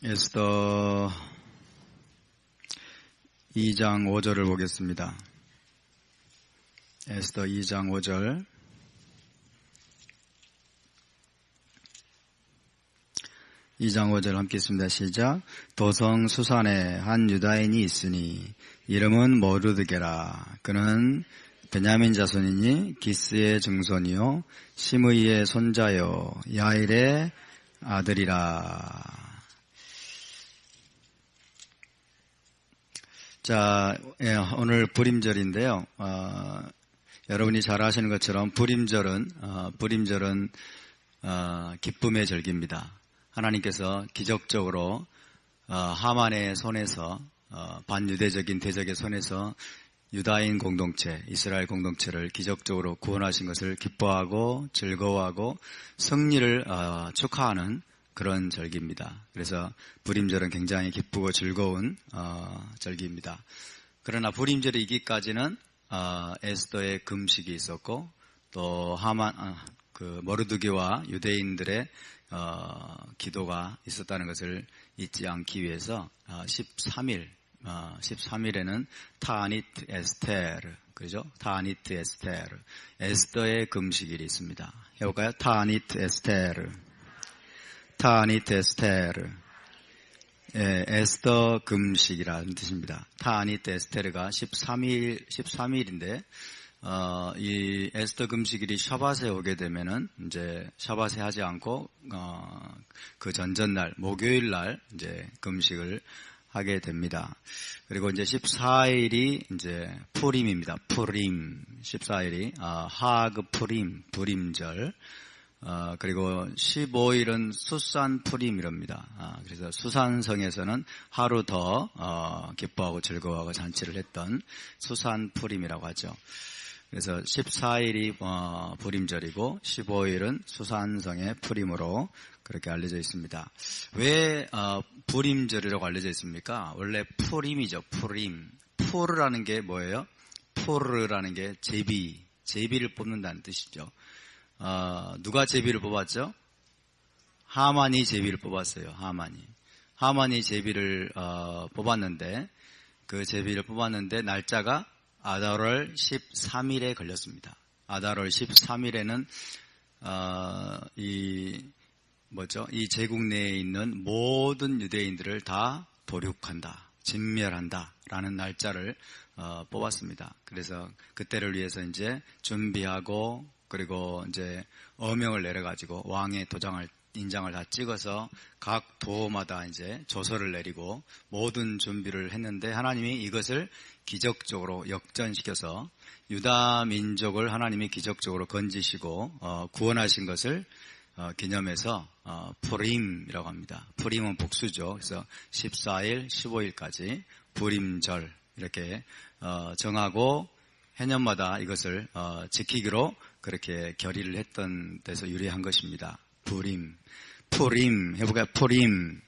에스더 2장 5절을 보겠습니다. 에스더 2장 5절. 함께 읽습니다. 시작. 도성 수산에 한 유다인이 있으니 이름은 모르드게라. 그는 베냐민 자손이니 기스의 증손이요 시므이의 손자요 야일의 아들이라. 자, 오늘 불임절인데요. 여러분이 잘 아시는 것처럼 불임절은 기쁨의 절기입니다. 하나님께서 기적적으로 하만의 손에서 반유대적인 대적의 손에서 유다인 공동체, 이스라엘 공동체를 기적적으로 구원하신 것을 기뻐하고 즐거워하고 승리를 축하하는 그런 절기입니다. 그래서 불임절은 굉장히 기쁘고 즐거운 절기입니다. 그러나 불임절이 이기까지는 에스더의 금식이 있었고 또 모르드게와 유대인들의 기도가 있었다는 것을 잊지 않기 위해서 13일에는 타니트 에스테르, 그죠? 타니트 에스테르, 에스더의 금식일이 있습니다. 해볼까요? 타니트 에스테르. 에스더 금식이라는 뜻입니다. 타니트 에스테르가 13일인데, 이 에스더 금식일이 샤밧에 오게 되면은, 이제 샤밧에 하지 않고, 그 전전날, 목요일날, 이제 금식을 하게 됩니다. 그리고 이제 14일이 이제 푸림입니다. 푸림. 14일이, 하그 푸림, 불임절. 그리고 15일은 수산 푸림이랍니다. 그래서 수산성에서는 하루 더 기뻐하고 즐거워하고 잔치를 했던 수산 푸림이라고 하죠. 그래서 14일이 불임절이고 15일은 수산성의 푸림으로 그렇게 알려져 있습니다. 왜 불임절이라고 알려져 있습니까? 원래 푸림이죠. 푸림. 푸르라는 게 뭐예요? 푸르라는 게 제비를 뽑는다는 뜻이죠. 누가 제비를 뽑았죠? 하만이 제비를 뽑았어요. 하만이 제비를 뽑았는데, 그 제비를 뽑았는데 날짜가 아달월 13일에 걸렸습니다. 아달월 13일에는 이 제국 내에 있는 모든 유대인들을 다 도륙한다, 진멸한다라는 날짜를 뽑았습니다. 그래서 그때를 위해서 이제 준비하고, 그리고 이제 어명을 내려가지고 왕의 인장을 다 찍어서 각 도마다 이제 조서를 내리고 모든 준비를 했는데, 하나님이 이것을 기적적으로 역전시켜서 유다 민족을 하나님이 기적적으로 건지시고 구원하신 것을 기념해서 푸림이라고 합니다. 푸림은 복수죠. 그래서 14일, 15일까지 푸림절 이렇게 정하고 해년마다 이것을 지키기로 그렇게 결의를 했던 데서 유래한 것입니다. 푸림 해볼까요? 푸림.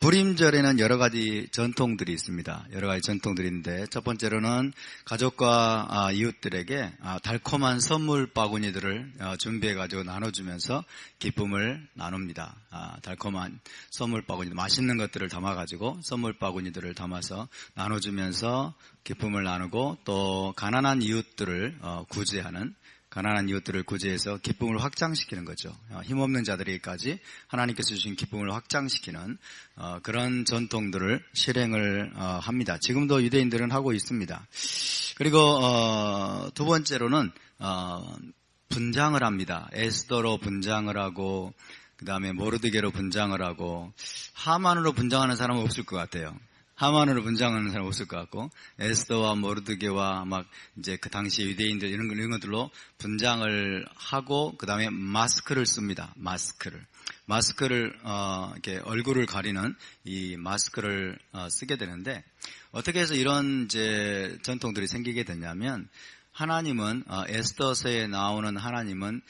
불임절에는 여러 가지 전통들이 있습니다. 여러 가지 전통들이 있는데, 첫 번째로는 가족과 이웃들에게 달콤한 선물 바구니들을 준비해가지고 나눠주면서 기쁨을 나눕니다. 달콤한 선물 바구니, 맛있는 것들을 담아가지고 선물 바구니들을 담아서 나눠주면서 기쁨을 나누고, 또 가난한 이웃들을 구제해서 기쁨을 확장시키는 거죠. 힘없는 자들에게까지 하나님께서 주신 기쁨을 확장시키는 그런 전통들을 실행을 합니다. 지금도 유대인들은 하고 있습니다. 그리고 두 번째로는 분장을 합니다. 에스더로 분장을 하고, 그 다음에 모르드게로 분장을 하고, 하만으로 분장하는 사람은 없을 것 같아요. 하만으로 분장하는 사람 없을 것 같고, 에스더와 모르드게와 이제 그 당시 유대인들 이런 것들로 분장을 하고, 그 다음에 마스크를 씁니다. 마스크를 이렇게 얼굴을 가리는 이 마스크를 쓰게 되는데, 어떻게 해서 이런 이제 전통들이 생기게 되냐면, 하나님은 에스더서에 나오는 하나님은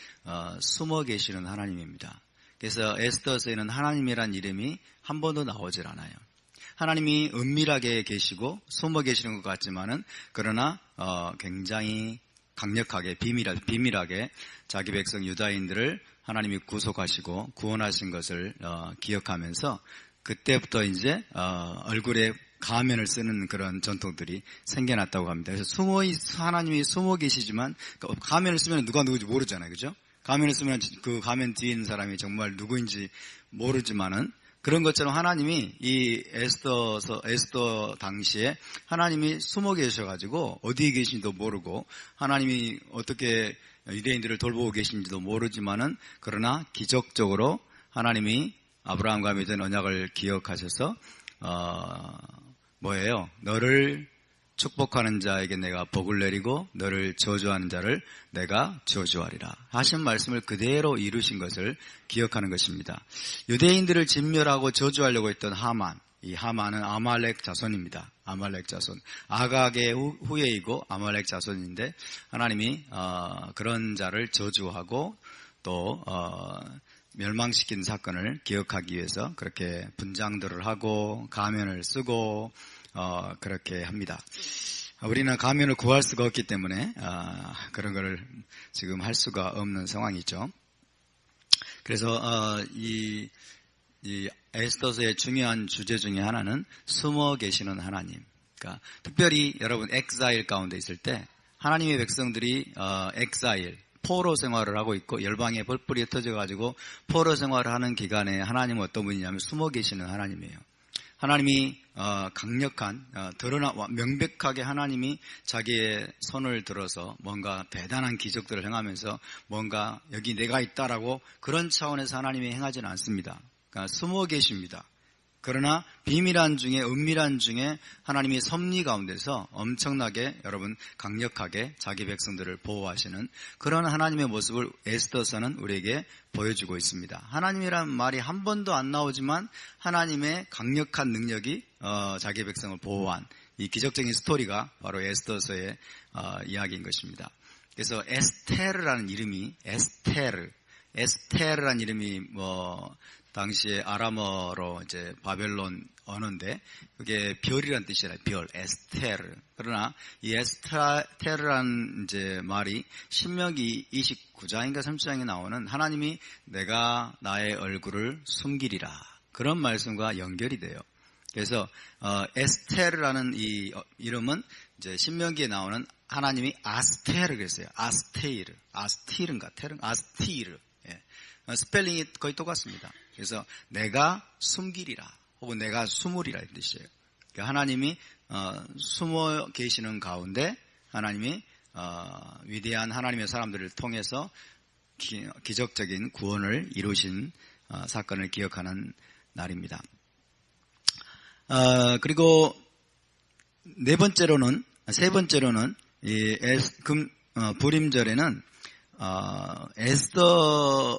숨어 계시는 하나님입니다. 그래서 에스더서에는 하나님이란 이름이 한 번도 나오질 않아요. 하나님이 은밀하게 계시고 숨어 계시는 것 같지만은, 그러나 굉장히 강력하게 비밀하게 자기 백성 유다인들을 하나님이 구속하시고 구원하신 것을 기억하면서 그때부터 이제 얼굴에 가면을 쓰는 그런 전통들이 생겨났다고 합니다. 그래서 하나님이 숨어 계시지만 가면을 쓰면 누가 누구인지 모르잖아요, 그죠? 가면을 쓰면 그 가면 뒤에 있는 사람이 정말 누구인지 모르지만은 그런 것처럼 하나님이 이 에스더 당시에 하나님이 숨어 계셔가지고 어디에 계신지도 모르고 하나님이 어떻게 유대인들을 돌보고 계신지도 모르지만은 그러나 기적적으로 하나님이 아브라함과 맺은 언약을 기억하셔서 뭐예요? 너를 축복하는 자에게 내가 복을 내리고 너를 저주하는 자를 내가 저주하리라 하신 말씀을 그대로 이루신 것을 기억하는 것입니다. 유대인들을 진멸하고 저주하려고 했던 하만, 이 하만은 아말렉 자손입니다. 아말렉 자손, 아각의 후예이고 아말렉 자손인데 하나님이 그런 자를 저주하고 또 멸망시킨 사건을 기억하기 위해서 그렇게 분장들을 하고 가면을 쓰고 그렇게 합니다. 우리는 가면을 구할 수가 없기 때문에 그런 거를 지금 할 수가 없는 상황이죠. 그래서 이 에스더서의 중요한 주제 중에 하나는 숨어 계시는 하나님. 그러니까 특별히 여러분 엑사일 가운데 있을 때 하나님의 백성들이 엑사일 포로 생활을 하고 있고 열방에 뿔뿔이 터져가지고 포로 생활을 하는 기간에 하나님은 어떤 분이냐면 숨어 계시는 하나님이에요. 하나님이 강력한 드러나 명백하게 하나님이 자기의 손을 들어서 뭔가 대단한 기적들을 행하면서 뭔가 여기 내가 있다라고 그런 차원에서 하나님이 행하지는 않습니다. 그러니까 숨어 계십니다. 그러나 비밀한 중에 은밀한 중에 하나님이 섭리 가운데서 엄청나게 여러분 강력하게 자기 백성들을 보호하시는 그런 하나님의 모습을 에스더서는 우리에게 보여주고 있습니다. 하나님이란 말이 한 번도 안 나오지만 하나님의 강력한 능력이 자기 백성을 보호한 이 기적적인 스토리가 바로 에스더서의 이야기인 것입니다. 그래서 에스테르라는 이름이 에스테르라는 이름이 당시에 아람어로 이제 바벨론 언어인데 그게 별이라는 뜻이잖아요. 별, 에스테르. 그러나 이 에스테르라는 이제 말이 신명기 29장인가 30장에 나오는 하나님이 내가 나의 얼굴을 숨기리라 그런 말씀과 연결이 돼요. 그래서 에스테르라는 이 이름은 이제 신명기에 나오는 하나님이 아스테르 그랬어요. 아스티르인가 아스티르. 예. 스펠링이 거의 똑같습니다. 그래서 내가 숨기리라 혹은 내가 숨으리라 이런 뜻이에요. 그러니까 하나님이 숨어 계시는 가운데 하나님이 위대한 하나님의 사람들을 통해서 기적적인 구원을 이루신 사건을 기억하는 날입니다. 그리고 세 번째로는 이 부림절에는 에스더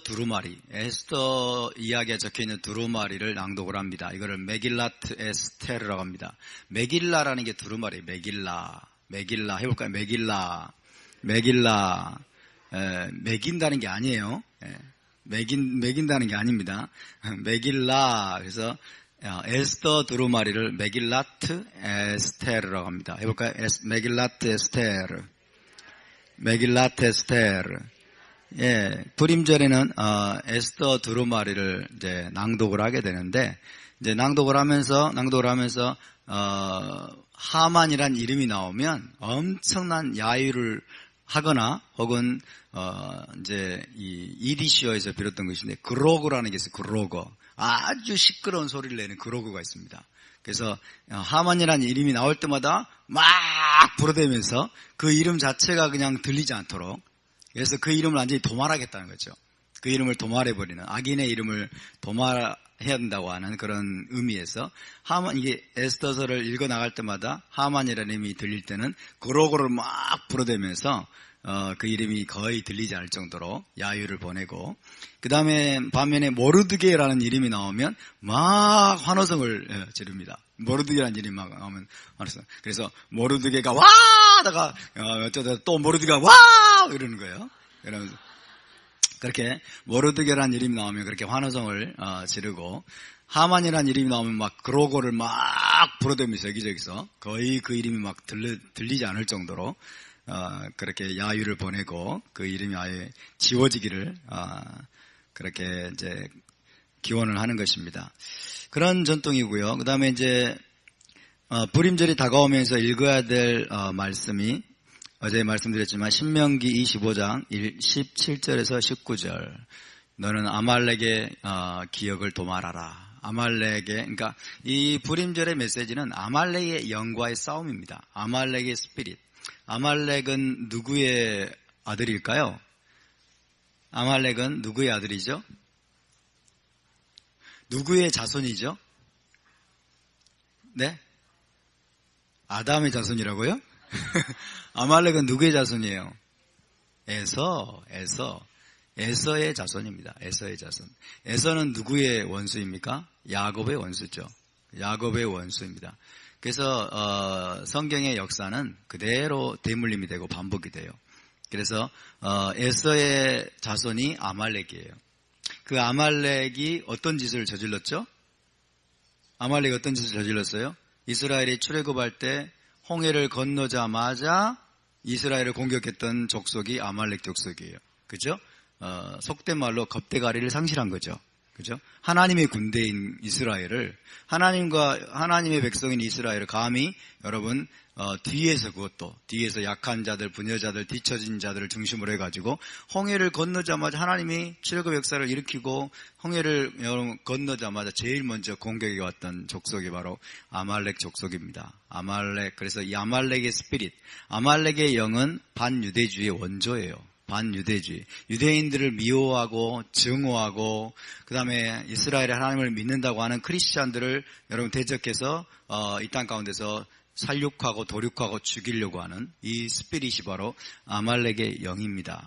두루마리, 에스더 이야기가 적혀있는 두루마리를 낭독을 합니다. 이거를 메길라트 에스테르라고 합니다. 메길라라는 게 두루마리, 메길라 해볼까요? 메길라, 매긴다는 게 아니에요. 매긴다는 게 아닙니다. 메길라, 그래서 에스더 두루마리를 메길라트 에스테르라고 합니다. 해볼까요? 메길라트 에스테르. 메길라트 에스테르. 예, 부림절에는 에스더 두루마리를 이제 낭독을 하게 되는데 이제 낭독을 하면서 하만이란 이름이 나오면 엄청난 야유를 하거나 혹은 이제 이 이디시어에서 비롯된 것인데 그로그라는 게 있어요. 그로그. 아주 시끄러운 소리를 내는 그로그가 있습니다. 그래서 하만이라는 이름이 나올 때마다 막 불어대면서 그 이름 자체가 그냥 들리지 않도록 그래서 그 이름을 완전히 도말하겠다는 거죠. 그 이름을 도말해버리는 악인의 이름을 도말해야 된다고 하는 그런 의미에서 이게 에스더서를 읽어나갈 때마다 하만이라는 이름이 들릴 때는 그로고를 막 불어대면서 그 이름이 거의 들리지 않을 정도로 야유를 보내고 그 다음에 반면에 모르드게라는 이름이 나오면 막 환호성을 지릅니다. 모르드게라는 이름이 막 나오면 환호성. 그래서 모르드게가 와! 하다가 어쩌다 또 모르드게가 와! 이러는 거예요. 그러면서 그렇게 모르드게라는 이름이 나오면 그렇게 환호성을 지르고 하만이라는 이름이 나오면 막 그로고를 막 불어대면서 여기저기서 거의 그 이름이 막 들리지 않을 정도로 그렇게 야유를 보내고 그 이름이 아예 지워지기를 그렇게 이제 기원을 하는 것입니다. 그런 전통이고요. 그 다음에 이제 불임절이 다가오면서 읽어야 될 말씀이 어제 말씀드렸지만 신명기 25장 17절에서 19절. 너는 아말렉의 기억을 도말하라. 아말렉의, 그러니까 이 불임절의 메시지는 아말렉의 영과의 싸움입니다. 아말렉의 스피릿. 아말렉은 누구의 아들일까요? 아말렉은 누구의 아들이죠? 누구의 자손이죠? 네? 아담의 자손이라고요? 아말렉은 누구의 자손이에요? 에서의 자손입니다. 에서의 자손. 에서는 누구의 원수입니까? 야곱의 원수죠. 야곱의 원수입니다. 그래서 성경의 역사는 그대로 대물림이 되고 반복이 돼요. 그래서 에서의 자손이 아말렉이에요. 그 아말렉이 어떤 짓을 저질렀죠? 아말렉이 어떤 짓을 저질렀어요? 이스라엘이 출애굽할 때 홍해를 건너자마자 이스라엘을 공격했던 족속이 아말렉 족속이에요. 그죠? 속된 말로 겁대가리를 상실한 거죠. 그죠? 하나님의 군대인 이스라엘을, 하나님의 백성인 이스라엘을 감히 여러분 뒤에서, 그것도 뒤에서 약한 자들, 부녀자들, 뒤처진 자들을 중심으로 해가지고 홍해를 건너자마자 하나님이 출애굽 역사를 일으키고 홍해를 여러분 건너자마자 제일 먼저 공격해 왔던 족속이 바로 아말렉 족속입니다. 아말렉. 그래서 이 아말렉의 스피릿, 아말렉의 영은 반유대주의의 원조예요. 반유대주의. 유대인들을 미워하고 증오하고 그 다음에 이스라엘의 하나님을 믿는다고 하는 크리스찬들을 여러분 대적해서 이 땅 가운데서 살육하고 도륙하고 죽이려고 하는 이 스피릿이 바로 아말렉의 영입니다.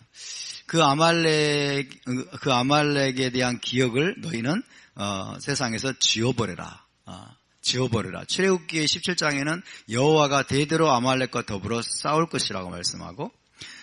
그 아말렉에 대한 기억을 너희는 세상에서 지워버려라. 지워버려라. 출애굽기 17장에는 여호와가 대대로 아말렉과 더불어 싸울 것이라고 말씀하고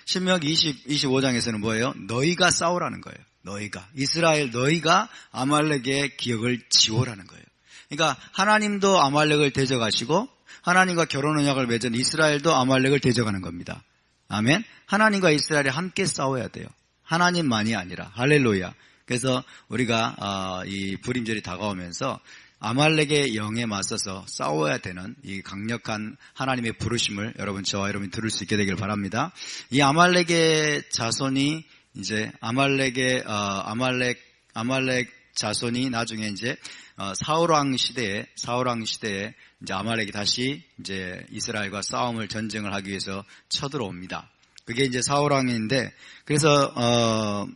신명기 25장에서는 뭐예요? 너희가 싸우라는 거예요. 너희가 아말렉의 기억을 지워라는 거예요. 그러니까 하나님도 아말렉을 대적하시고 하나님과 결혼 언약을 맺은 이스라엘도 아말렉을 대적하는 겁니다. 아멘. 하나님과 이스라엘이 함께 싸워야 돼요. 하나님만이 아니라. 할렐루야. 그래서 우리가 이 불임절이 다가오면서 아말렉의 영에 맞서서 싸워야 되는 이 강력한 하나님의 부르심을 저와 여러분이 들을 수 있게 되길 바랍니다. 이 아말렉의 자손이 이제 아말렉 자손이 나중에 이제 사울왕 시대에 이제 아말렉이 다시 이제 이스라엘과 전쟁을 하기 위해서 쳐들어옵니다. 그게 이제 사울왕인데, 그래서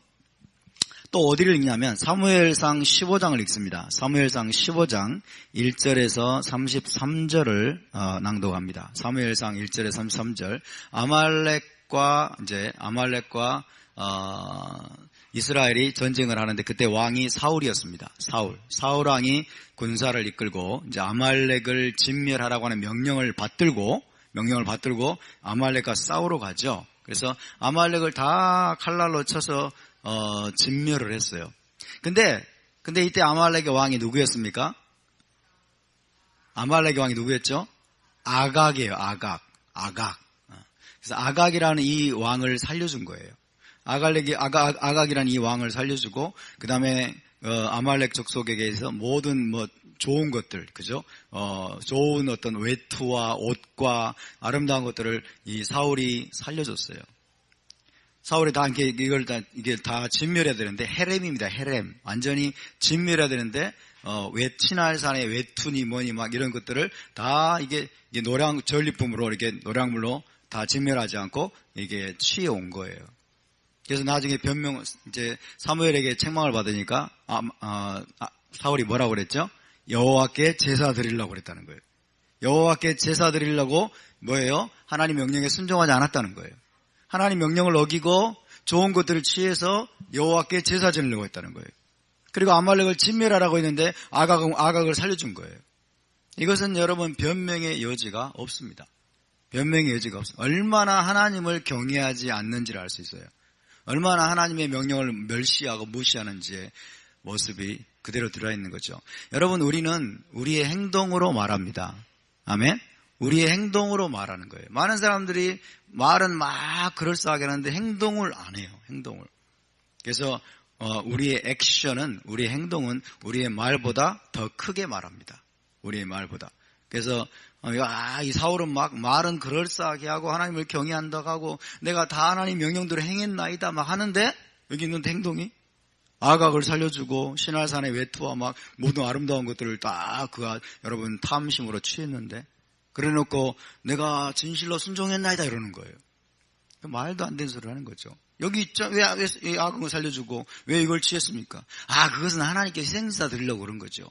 또 어디를 읽냐면 사무엘상 15장을 읽습니다. 사무엘상 15장 1절에서 33절을 낭독합니다. 사무엘상 1절에서 33절. 아말렉과 이스라엘이 전쟁을 하는데 그때 왕이 사울이었습니다. 사울왕이 군사를 이끌고 이제 아말렉을 진멸하라고 하는 명령을 받들고 아말렉과 싸우러 가죠. 그래서 아말렉을 다 칼날로 쳐서 진멸을 했어요. 근데 이때 아말렉의 왕이 누구였습니까? 아말렉의 왕이 누구였죠? 아각이에요. 아각. 그래서 아각이라는 이 왕을 살려준 거예요. 아각이라는 이 왕을 살려주고 그 다음에 아말렉 족속에게서 모든 좋은 것들, 그죠? 좋은 어떤 외투와 옷과 아름다운 것들을 이 사울이 살려줬어요. 사울이 이게 다 진멸해야 되는데, 헤렘입니다, 헤렘. 완전히 진멸해야 되는데, 신할산의 외투니 뭐니 막 이런 것들을 다 이게 전리품으로 이렇게 노량물로 다 진멸하지 않고 이게 취해온 거예요. 그래서 나중에 이제 사무엘에게 책망을 받으니까, 사울이 뭐라고 그랬죠? 여호와께 제사 드리려고 그랬다는 거예요. 여호와께 제사 드리려고 뭐예요? 하나님 명령에 순종하지 않았다는 거예요. 하나님 명령을 어기고 좋은 것들을 취해서 여호와께 제사 지내려고 했다는 거예요. 그리고 아말렉을 진멸하라고 했는데 아각을 살려준 거예요. 이것은 여러분 변명의 여지가 없습니다. 변명의 여지가 없습니다. 얼마나 하나님을 경외하지 않는지를 알 수 있어요. 얼마나 하나님의 명령을 멸시하고 무시하는지의 모습이 그대로 들어있는 거죠. 여러분, 우리는 우리의 행동으로 말합니다. 아멘? 우리의 행동으로 말하는 거예요. 많은 사람들이 말은 막 그럴싸하게 하는데 행동을 안 해요. 행동을. 그래서 우리의 액션은, 우리의 행동은 우리의 말보다 더 크게 말합니다. 우리의 말보다. 그래서 이 사울은 막 말은 그럴싸하게 하고 하나님을 경외한다고 하고 내가 다 하나님 명령대로 행했나이다 막 하는데 여기 있는 행동이 아각을 살려주고 시날산의 외투와 막 모든 아름다운 것들을 다 그가 여러분 탐심으로 취했는데 그래놓고 내가 진실로 순종했나이다 이러는 거예요. 말도 안 되는 소리를 하는 거죠. 여기 있죠. 왜 아각을 살려주고 왜 이걸 취했습니까? 그것은 하나님께 희생사 드리려고 그런 거죠.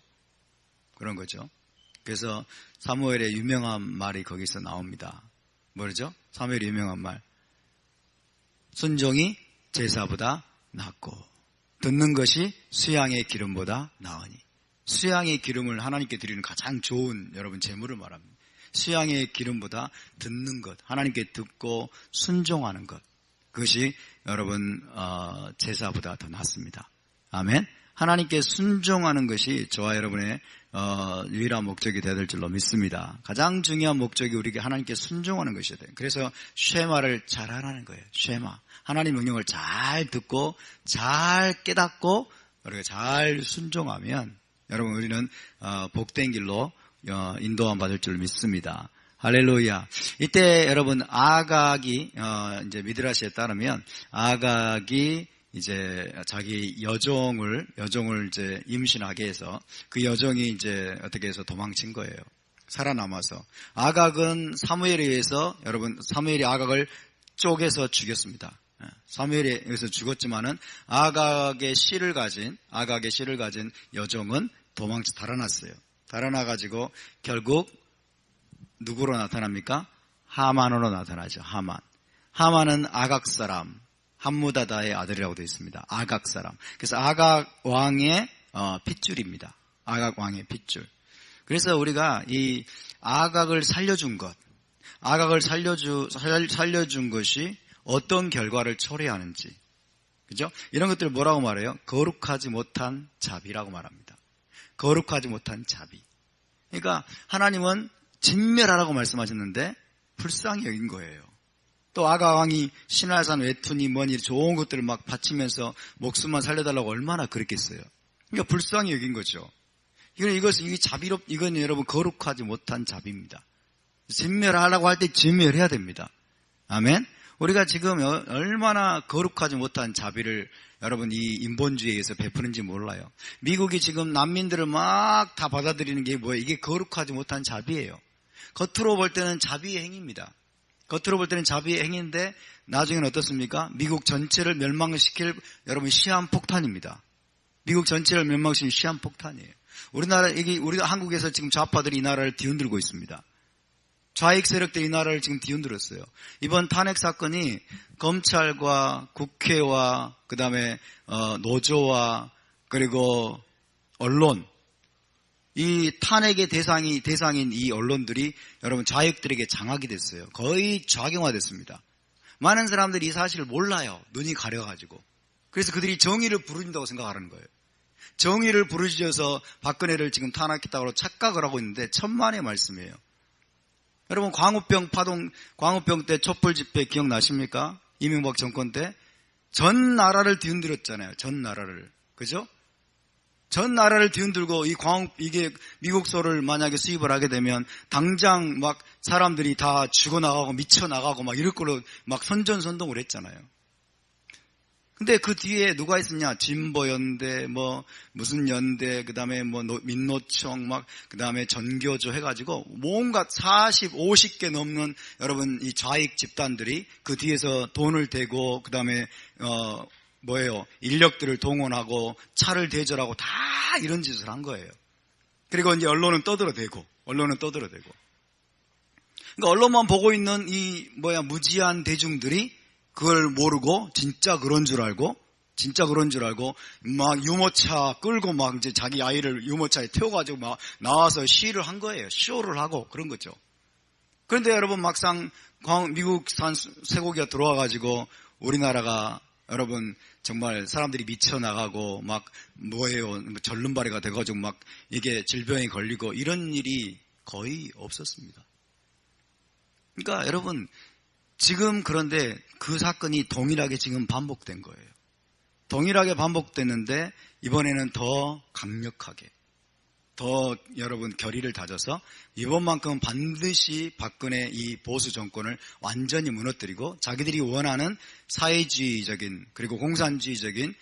그런 거죠. 그래서 사무엘의 유명한 말이 거기서 나옵니다. 뭐죠? 사무엘의 유명한 말. 순종이 제사보다 낫고 듣는 것이 수양의 기름보다 나으니. 수양의 기름을 하나님께 드리는 가장 좋은 여러분 제물을 말합니다. 수양의 기름보다 듣는 것, 하나님께 듣고 순종하는 것, 그것이 여러분 제사보다 더 낫습니다. 아멘. 하나님께 순종하는 것이 저와 여러분의 유일한 목적이 되어야 될 줄로 믿습니다. 가장 중요한 목적이 우리에게 하나님께 순종하는 것이어야 돼요. 그래서 쉐마를 잘 하라는 거예요. 쉐마. 하나님 명령을 잘 듣고 잘 깨닫고 우리가 잘 순종하면 여러분 우리는 복된 길로 인도함 받을 줄 믿습니다. 할렐루야. 이때 여러분 아각이 이제 미드라시에 따르면 아각이 이제 자기 여종을 이제 임신하게 해서 그 여종이 이제 어떻게 해서 도망친 거예요. 살아남아서. 아각은 사무엘에 의해서 여러분 사무엘이 아각을 쪼개서 죽였습니다. 사무엘에 의해서 죽었지만은 아각의 씨를 가진 여종은 달아났어요. 달아나가지고 결국 누구로 나타납니까? 하만으로 나타나죠. 하만은 아각 사람, 함무다다의 아들이라고 되어 있습니다. 아각 사람. 그래서 아각 왕의 핏줄입니다. 아각 왕의 핏줄. 그래서 우리가 이 아각을 살려준 것, 아각을 살려준 것이 어떤 결과를 초래하는지, 그죠? 이런 것들을 뭐라고 말해요? 거룩하지 못한 자비라고 말합니다. 거룩하지 못한 자비. 그러니까 하나님은 진멸하라고 말씀하셨는데 불쌍히 여긴 거예요. 또 아각 왕이 시날산 외투니 뭐니 좋은 것들을 막 바치면서 목숨만 살려달라고 얼마나 그랬겠어요. 그러니까 불쌍히 여긴 거죠. 이건 여러분 거룩하지 못한 자비입니다. 진멸하라고 할 때 진멸해야 됩니다. 아멘. 우리가 지금 얼마나 거룩하지 못한 자비를 여러분 이 인본주의에 의해서 베푸는지 몰라요. 미국이 지금 난민들을 막 다 받아들이는 게 뭐예요? 이게 거룩하지 못한 자비예요. 겉으로 볼 때는 자비의 행위입니다. 겉으로 볼 때는 자비의 행위인데 나중에는 어떻습니까? 미국 전체를 멸망시킬 여러분 시한폭탄입니다. 미국 전체를 멸망시키는 시한폭탄이에요. 우리 한국에서 지금 좌파들이 이 나라를 뒤흔들고 있습니다. 좌익 세력들이 이 나라를 지금 뒤흔들었어요. 이번 탄핵 사건이 검찰과 국회와 그다음에 노조와 그리고 언론, 이 탄핵의 대상인 이 언론들이 여러분 좌익들에게 장악이 됐어요. 거의 좌경화됐습니다. 많은 사람들이 이 사실을 몰라요. 눈이 가려가지고. 그래서 그들이 정의를 부르진다고 생각하는 거예요. 정의를 부르짖어서 박근혜를 지금 탄핵했다고 착각을 하고 있는데 천만의 말씀이에요. 여러분 광우병 때 촛불 집회 기억나십니까? 이명박 정권 때 전 나라를 뒤흔들었잖아요. 전 나라를. 그죠? 전 나라를 뒤흔들고 이게 미국소를 만약에 수입을 하게 되면 당장 막 사람들이 다 죽어나가고 미쳐나가고 막 이럴 걸로 막 선전선동을 했잖아요. 근데 그 뒤에 누가 있었냐? 진보연대, 무슨 연대, 그 다음에 민노총, 그 다음에 전교조 해가지고, 뭔가 40, 50개 넘는 여러분 이 좌익 집단들이 그 뒤에서 돈을 대고, 그 다음에, 인력들을 동원하고, 차를 대절하고 다 이런 짓을 한 거예요. 그리고 이제 언론은 떠들어대고. 그러니까 언론만 보고 있는 무지한 대중들이 그걸 모르고 진짜 그런 줄 알고 막 유모차 끌고 막 이제 자기 아이를 유모차에 태워가지고 막 나와서 시위를 한 거예요. 쇼를 하고 그런 거죠. 그런데 여러분 막상 미국산 쇠고기가 들어와가지고 우리나라가 여러분 정말 사람들이 미쳐나가고 막 절름발이가 돼가지고 막 이게 질병이 걸리고 이런 일이 거의 없었습니다. 그러니까 여러분, 지금 그런데 그 사건이 동일하게 지금 반복된 거예요. 동일하게 반복됐는데 이번에는 더 강력하게, 더 여러분 결의를 다져서 이번만큼은 반드시 박근혜 이 보수 정권을 완전히 무너뜨리고 자기들이 원하는 사회주의적인 그리고 공산주의적인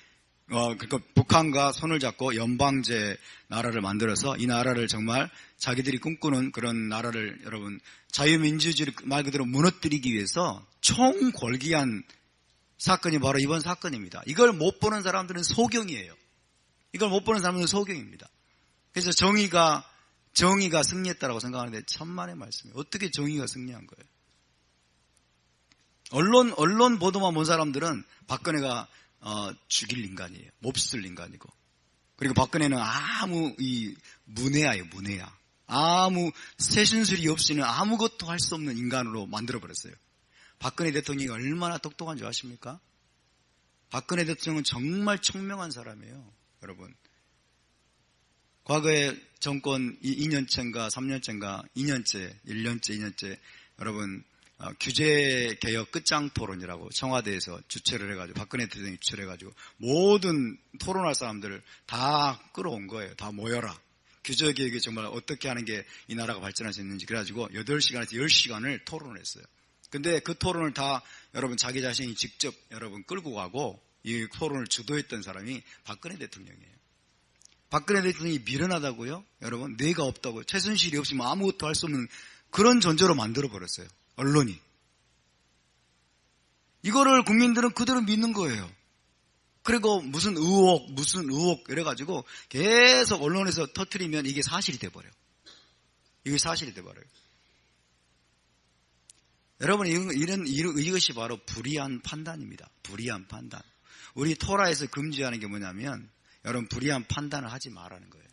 그러니까 북한과 손을 잡고 연방제 나라를 만들어서 이 나라를 정말 자기들이 꿈꾸는 그런 나라를 여러분 자유민주주의를 말 그대로 무너뜨리기 위해서 총궐기한 사건이 바로 이번 사건입니다. 이걸 못 보는 사람들은 소경이에요. 이걸 못 보는 사람들은 소경입니다. 그래서 정의가 승리했다라고 생각하는데 천만의 말씀이에요. 어떻게 정의가 승리한 거예요? 언론 보도만 본 사람들은 박근혜가 죽일 인간이에요. 몹쓸 인간이고. 그리고 박근혜는 아무 문해야예요, 문해야. 아무 새신술이 없이는 아무것도 할 수 없는 인간으로 만들어버렸어요. 박근혜 대통령이 얼마나 똑똑한 줄 아십니까? 박근혜 대통령은 정말 총명한 사람이에요, 여러분. 과거에 정권 2년째인가 3년째인가 2년째, 1년째, 2년째 여러분 규제개혁 끝장 토론이라고 청와대에서 주최를 해가지고 박근혜 대통령이 주최를 해가지고 모든 토론할 사람들을 다 끌어온 거예요. 다 모여라. 규제개혁이 정말 어떻게 하는 게 이 나라가 발전할 수 있는지 그래가지고 8시간에서 10시간을 토론을 했어요. 근데 그 토론을 다 여러분 자기 자신이 직접 여러분 끌고 가고 이 토론을 주도했던 사람이 박근혜 대통령이에요. 박근혜 대통령이 미련하다고요? 여러분 뇌가 없다고요? 최순실이 없으면 아무것도 할 수 없는 그런 존재로 만들어버렸어요. 언론이. 이거를 국민들은 그대로 믿는 거예요. 그리고 무슨 의혹 이래가지고 계속 언론에서 터뜨리면 이게 사실이 돼버려요. 이게 사실이 돼버려요. 여러분 이것이 바로 불의한 판단입니다. 불의한 판단. 우리 토라에서 금지하는 게 뭐냐면 여러분 불의한 판단을 하지 말라는 거예요.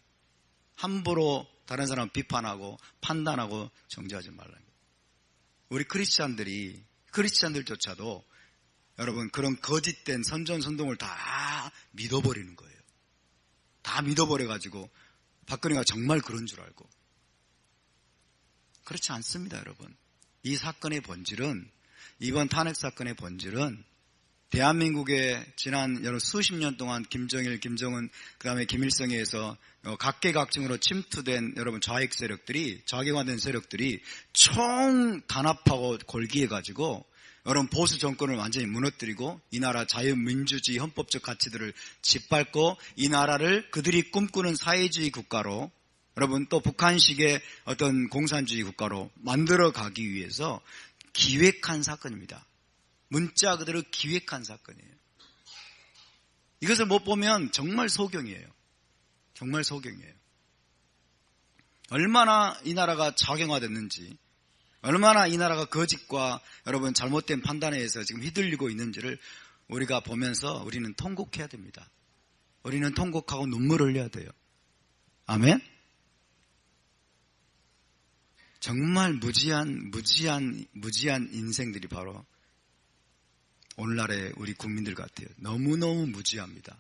함부로 다른 사람 비판하고 판단하고 정죄하지 말라는 거예요. 우리 크리스찬들조차도 여러분 그런 거짓된 선전선동을 다 믿어버리는 거예요. 다 믿어버려가지고 박근혜가 정말 그런 줄 알고. 그렇지 않습니다, 여러분. 이 사건의 본질은, 이번 탄핵 사건의 본질은 대한민국의 지난 여러 수십 년 동안 김정일, 김정은, 그 다음에 김일성에 의해서 각계각층으로 침투된 여러분 좌익 세력들이, 좌경화된 세력들이 총 단합하고 골기해가지고 여러분 보수 정권을 완전히 무너뜨리고 이 나라 자유민주주의 헌법적 가치들을 짓밟고 이 나라를 그들이 꿈꾸는 사회주의 국가로 여러분 또 북한식의 어떤 공산주의 국가로 만들어가기 위해서 기획한 사건입니다. 문자 그대로 기획한 사건이에요. 이것을 못 보면 정말 소경이에요. 정말 소경이에요. 얼마나 이 나라가 좌경화됐는지, 얼마나 이 나라가 거짓과 여러분 잘못된 판단에 의해서 지금 휘둘리고 있는지를 우리가 보면서 우리는 통곡해야 됩니다. 우리는 통곡하고 눈물을 흘려야 돼요. 아멘? 정말 무지한 인생들이 바로 오늘날의 우리 국민들 같아요. 너무너무 무지합니다.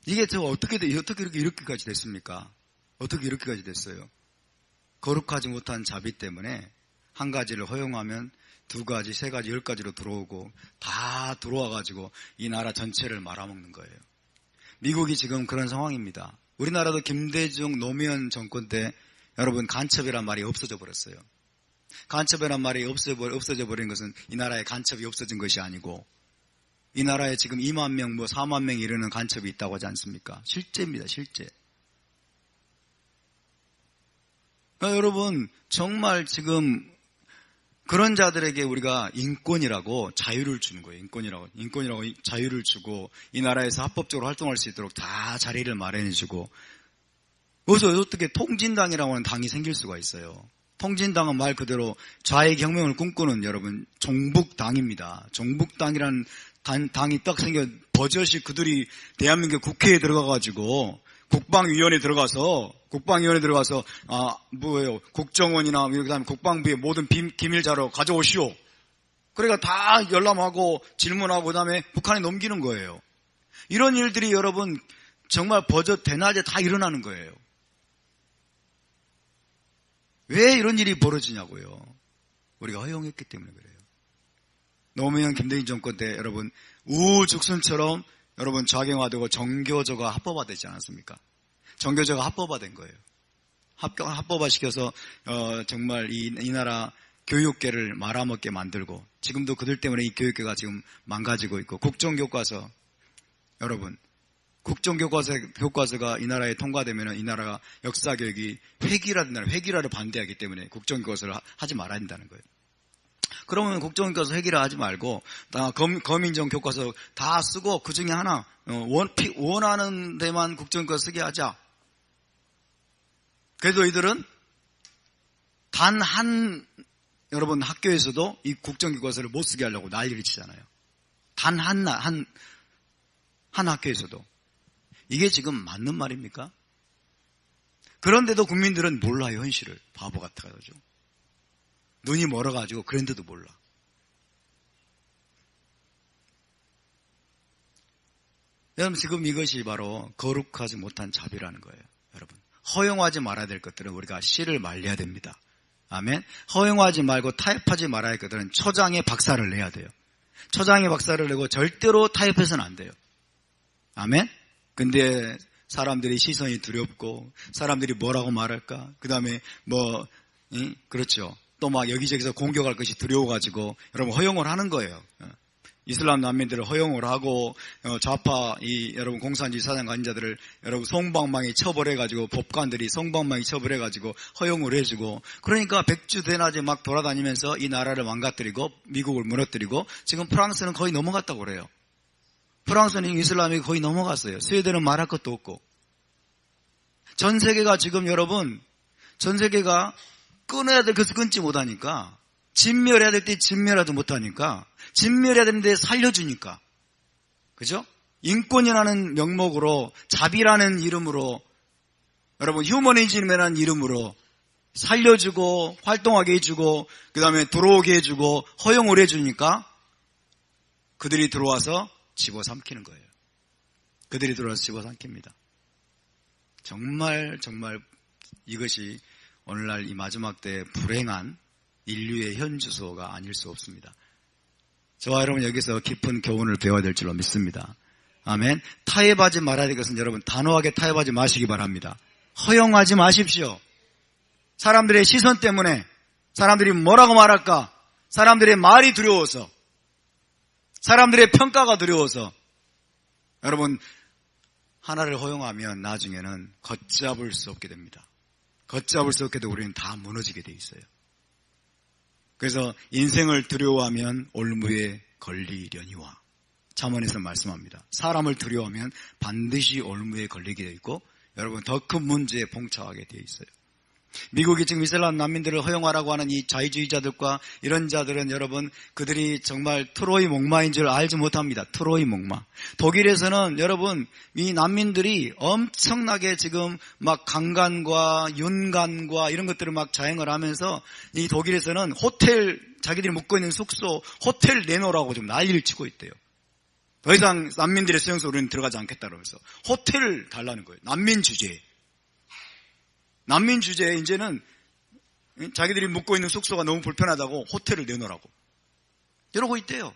이게 어떻게 이렇게까지 됐습니까? 어떻게 이렇게까지 됐어요? 거룩하지 못한 자비 때문에 한 가지를 허용하면 2가지, 3가지, 10가지로 들어오고 다 들어와가지고 이 나라 전체를 말아먹는 거예요. 미국이 지금 그런 상황입니다. 우리나라도 김대중 노무현 정권 때 여러분 간첩이란 말이 없어져 버렸어요. 간첩이란 말이 없어져 버린 것은 이 나라에 간첩이 없어진 것이 아니고 이 나라에 지금 2만 명, 4만 명이 이르는 간첩이 있다고 하지 않습니까? 실제입니다. 실제. 그러니까 여러분 정말 지금 그런 자들에게 우리가 인권이라고 자유를 주는 거예요. 인권이라고 자유를 주고 이 나라에서 합법적으로 활동할 수 있도록 다 자리를 마련해주고 그래서 어떻게 통진당이라고 하는 당이 생길 수가 있어요. 통진당은 말 그대로 좌익 혁명을 꿈꾸는 여러분 종북당입니다. 종북당이라는 당이 딱 생겨 버젓이 그들이 대한민국 국회에 들어가가지고 국방위원회에 들어가서 국정원이나 그다음에 국방부의 모든 기밀 자료 가져오시오. 그러니까 다 열람하고 질문하고 그다음에 북한에 넘기는 거예요. 이런 일들이 여러분 정말 버젓 대낮에 다 일어나는 거예요. 왜 이런 일이 벌어지냐고요. 우리가 허용했기 때문에 그래요. 노무현 김대중 정권 때 여러분 우죽순처럼 여러분 좌경화되고 정교조가 합법화되지 않았습니까? 정교조가 합법화된 거예요. 합법화시켜서 정말 이 나라 교육계를 말아먹게 만들고 지금도 그들 때문에 이 교육계가 지금 망가지고 있고 국정교과서 여러분 국정교과서가 이 나라에 통과되면 이 나라가 역사교육이 획일화를 반대하기 때문에 국정교과서를 하지 말아야 된다는 거예요. 그러면 국정교과서 획일화 하지 말고 거민정 교과서 다 쓰고 그 중에 하나 원하는 데만 국정교과서 쓰게 하자. 그래도 이들은 단 한 여러분 학교에서도 이 국정교과서를 못 쓰게 하려고 난리를 치잖아요. 단 한 학교에서도. 이게 지금 맞는 말입니까? 그런데도 국민들은 몰라요, 현실을. 바보 같아가지고. 눈이 멀어가지고 그런데도 몰라. 여러분 지금 이것이 바로 거룩하지 못한 자비라는 거예요. 여러분 허용하지 말아야 될 것들은 우리가 씨를 말려야 됩니다. 아멘. 허용하지 말고 타협하지 말아야 할 것들은 초장에 박살을 내야 돼요. 초장에 박살을 내고 절대로 타협해서는 안 돼요. 아멘. 근데 사람들이 시선이 두렵고 사람들이 뭐라고 말할까? 그 다음에 그렇죠. 또 막 여기저기서 공격할 것이 두려워가지고 여러분 허용을 하는 거예요. 이슬람 난민들을 허용을 하고 좌파 여러분 공산주의 사상 관자들을 여러분 송방망이 처벌해가지고 법관들이 송방망이 처벌해가지고 허용을 해주고 그러니까 백주대낮에 막 돌아다니면서 이 나라를 망가뜨리고 미국을 무너뜨리고 지금 프랑스는 거의 넘어갔다고 그래요. 프랑스는 이슬람이 거의 넘어갔어요. 스웨덴은 말할 것도 없고 전 세계가 지금 여러분 전 세계가 끊어야 될 것을 끊지 못하니까 진멸해야 될 때 진멸하지 못하니까 진멸해야 되는데 살려주니까 그죠? 인권이라는 명목으로 자비라는 이름으로 여러분 휴머니즘이라는 이름으로 살려주고 활동하게 해주고 그 다음에 들어오게 해주고 허용을 해주니까 그들이 들어와서 집어삼키는 거예요. 그들이 들어와서 집어삼킵니다. 정말 이것이 오늘날 이 마지막 때 불행한 인류의 현주소가 아닐 수 없습니다. 저와 여러분 여기서 깊은 교훈을 배워야 될 줄로 믿습니다. 아멘. 타협하지 말아야 될 것은 여러분 단호하게 타협하지 마시기 바랍니다. 허용하지 마십시오. 사람들의 시선 때문에 사람들이 뭐라고 말할까? 사람들의 말이 두려워서 사람들의 평가가 두려워서 여러분 하나를 허용하면 나중에는 걷잡을 수 없게 됩니다. 걷잡을 수 없게 되고 우리는 다 무너지게 돼 있어요. 그래서 인생을 두려워하면 올무에 걸리려니와 잠언에서 말씀합니다. 사람을 두려워하면 반드시 올무에 걸리게 돼 있고 여러분 더 큰 문제에 봉착하게 돼 있어요. 미국이 지금 이슬람 난민들을 허용하라고 하는 이 자유주의자들과 이런 자들은 여러분 그들이 정말 트로이 목마인 줄 알지 못합니다. 트로이 목마. 독일에서는 여러분 이 난민들이 엄청나게 지금 막 강간과 윤간과 이런 것들을 막 자행을 하면서 이 독일에서는 호텔 자기들이 묵고 있는 숙소 호텔 내놓으라고 좀 난리를 치고 있대요. 더 이상 난민들의 수용소 우리는 들어가지 않겠다 그러면서 호텔을 달라는 거예요. 난민 주제에 이제는 자기들이 묵고 있는 숙소가 너무 불편하다고 호텔을 내놓으라고 이러고 있대요.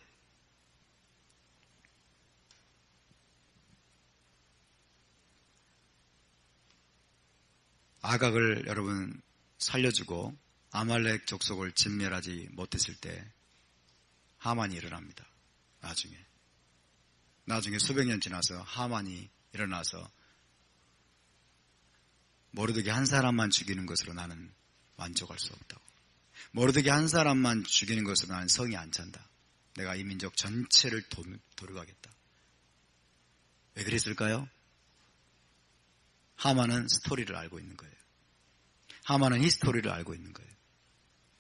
아각을 여러분 살려주고 아말렉 족속을 진멸하지 못했을 때 하만이 일어납니다. 나중에 수백 년 지나서 하만이 일어나서 모르드게 한 사람만 죽이는 것으로 나는 만족할 수 없다고. 모르드게 한 사람만 죽이는 것으로 나는 성이 안 찬다. 내가 이 민족 전체를 도륙하겠다. 왜 그랬을까요? 하만은 스토리를 알고 있는 거예요. 하만은 히스토리를 알고 있는 거예요.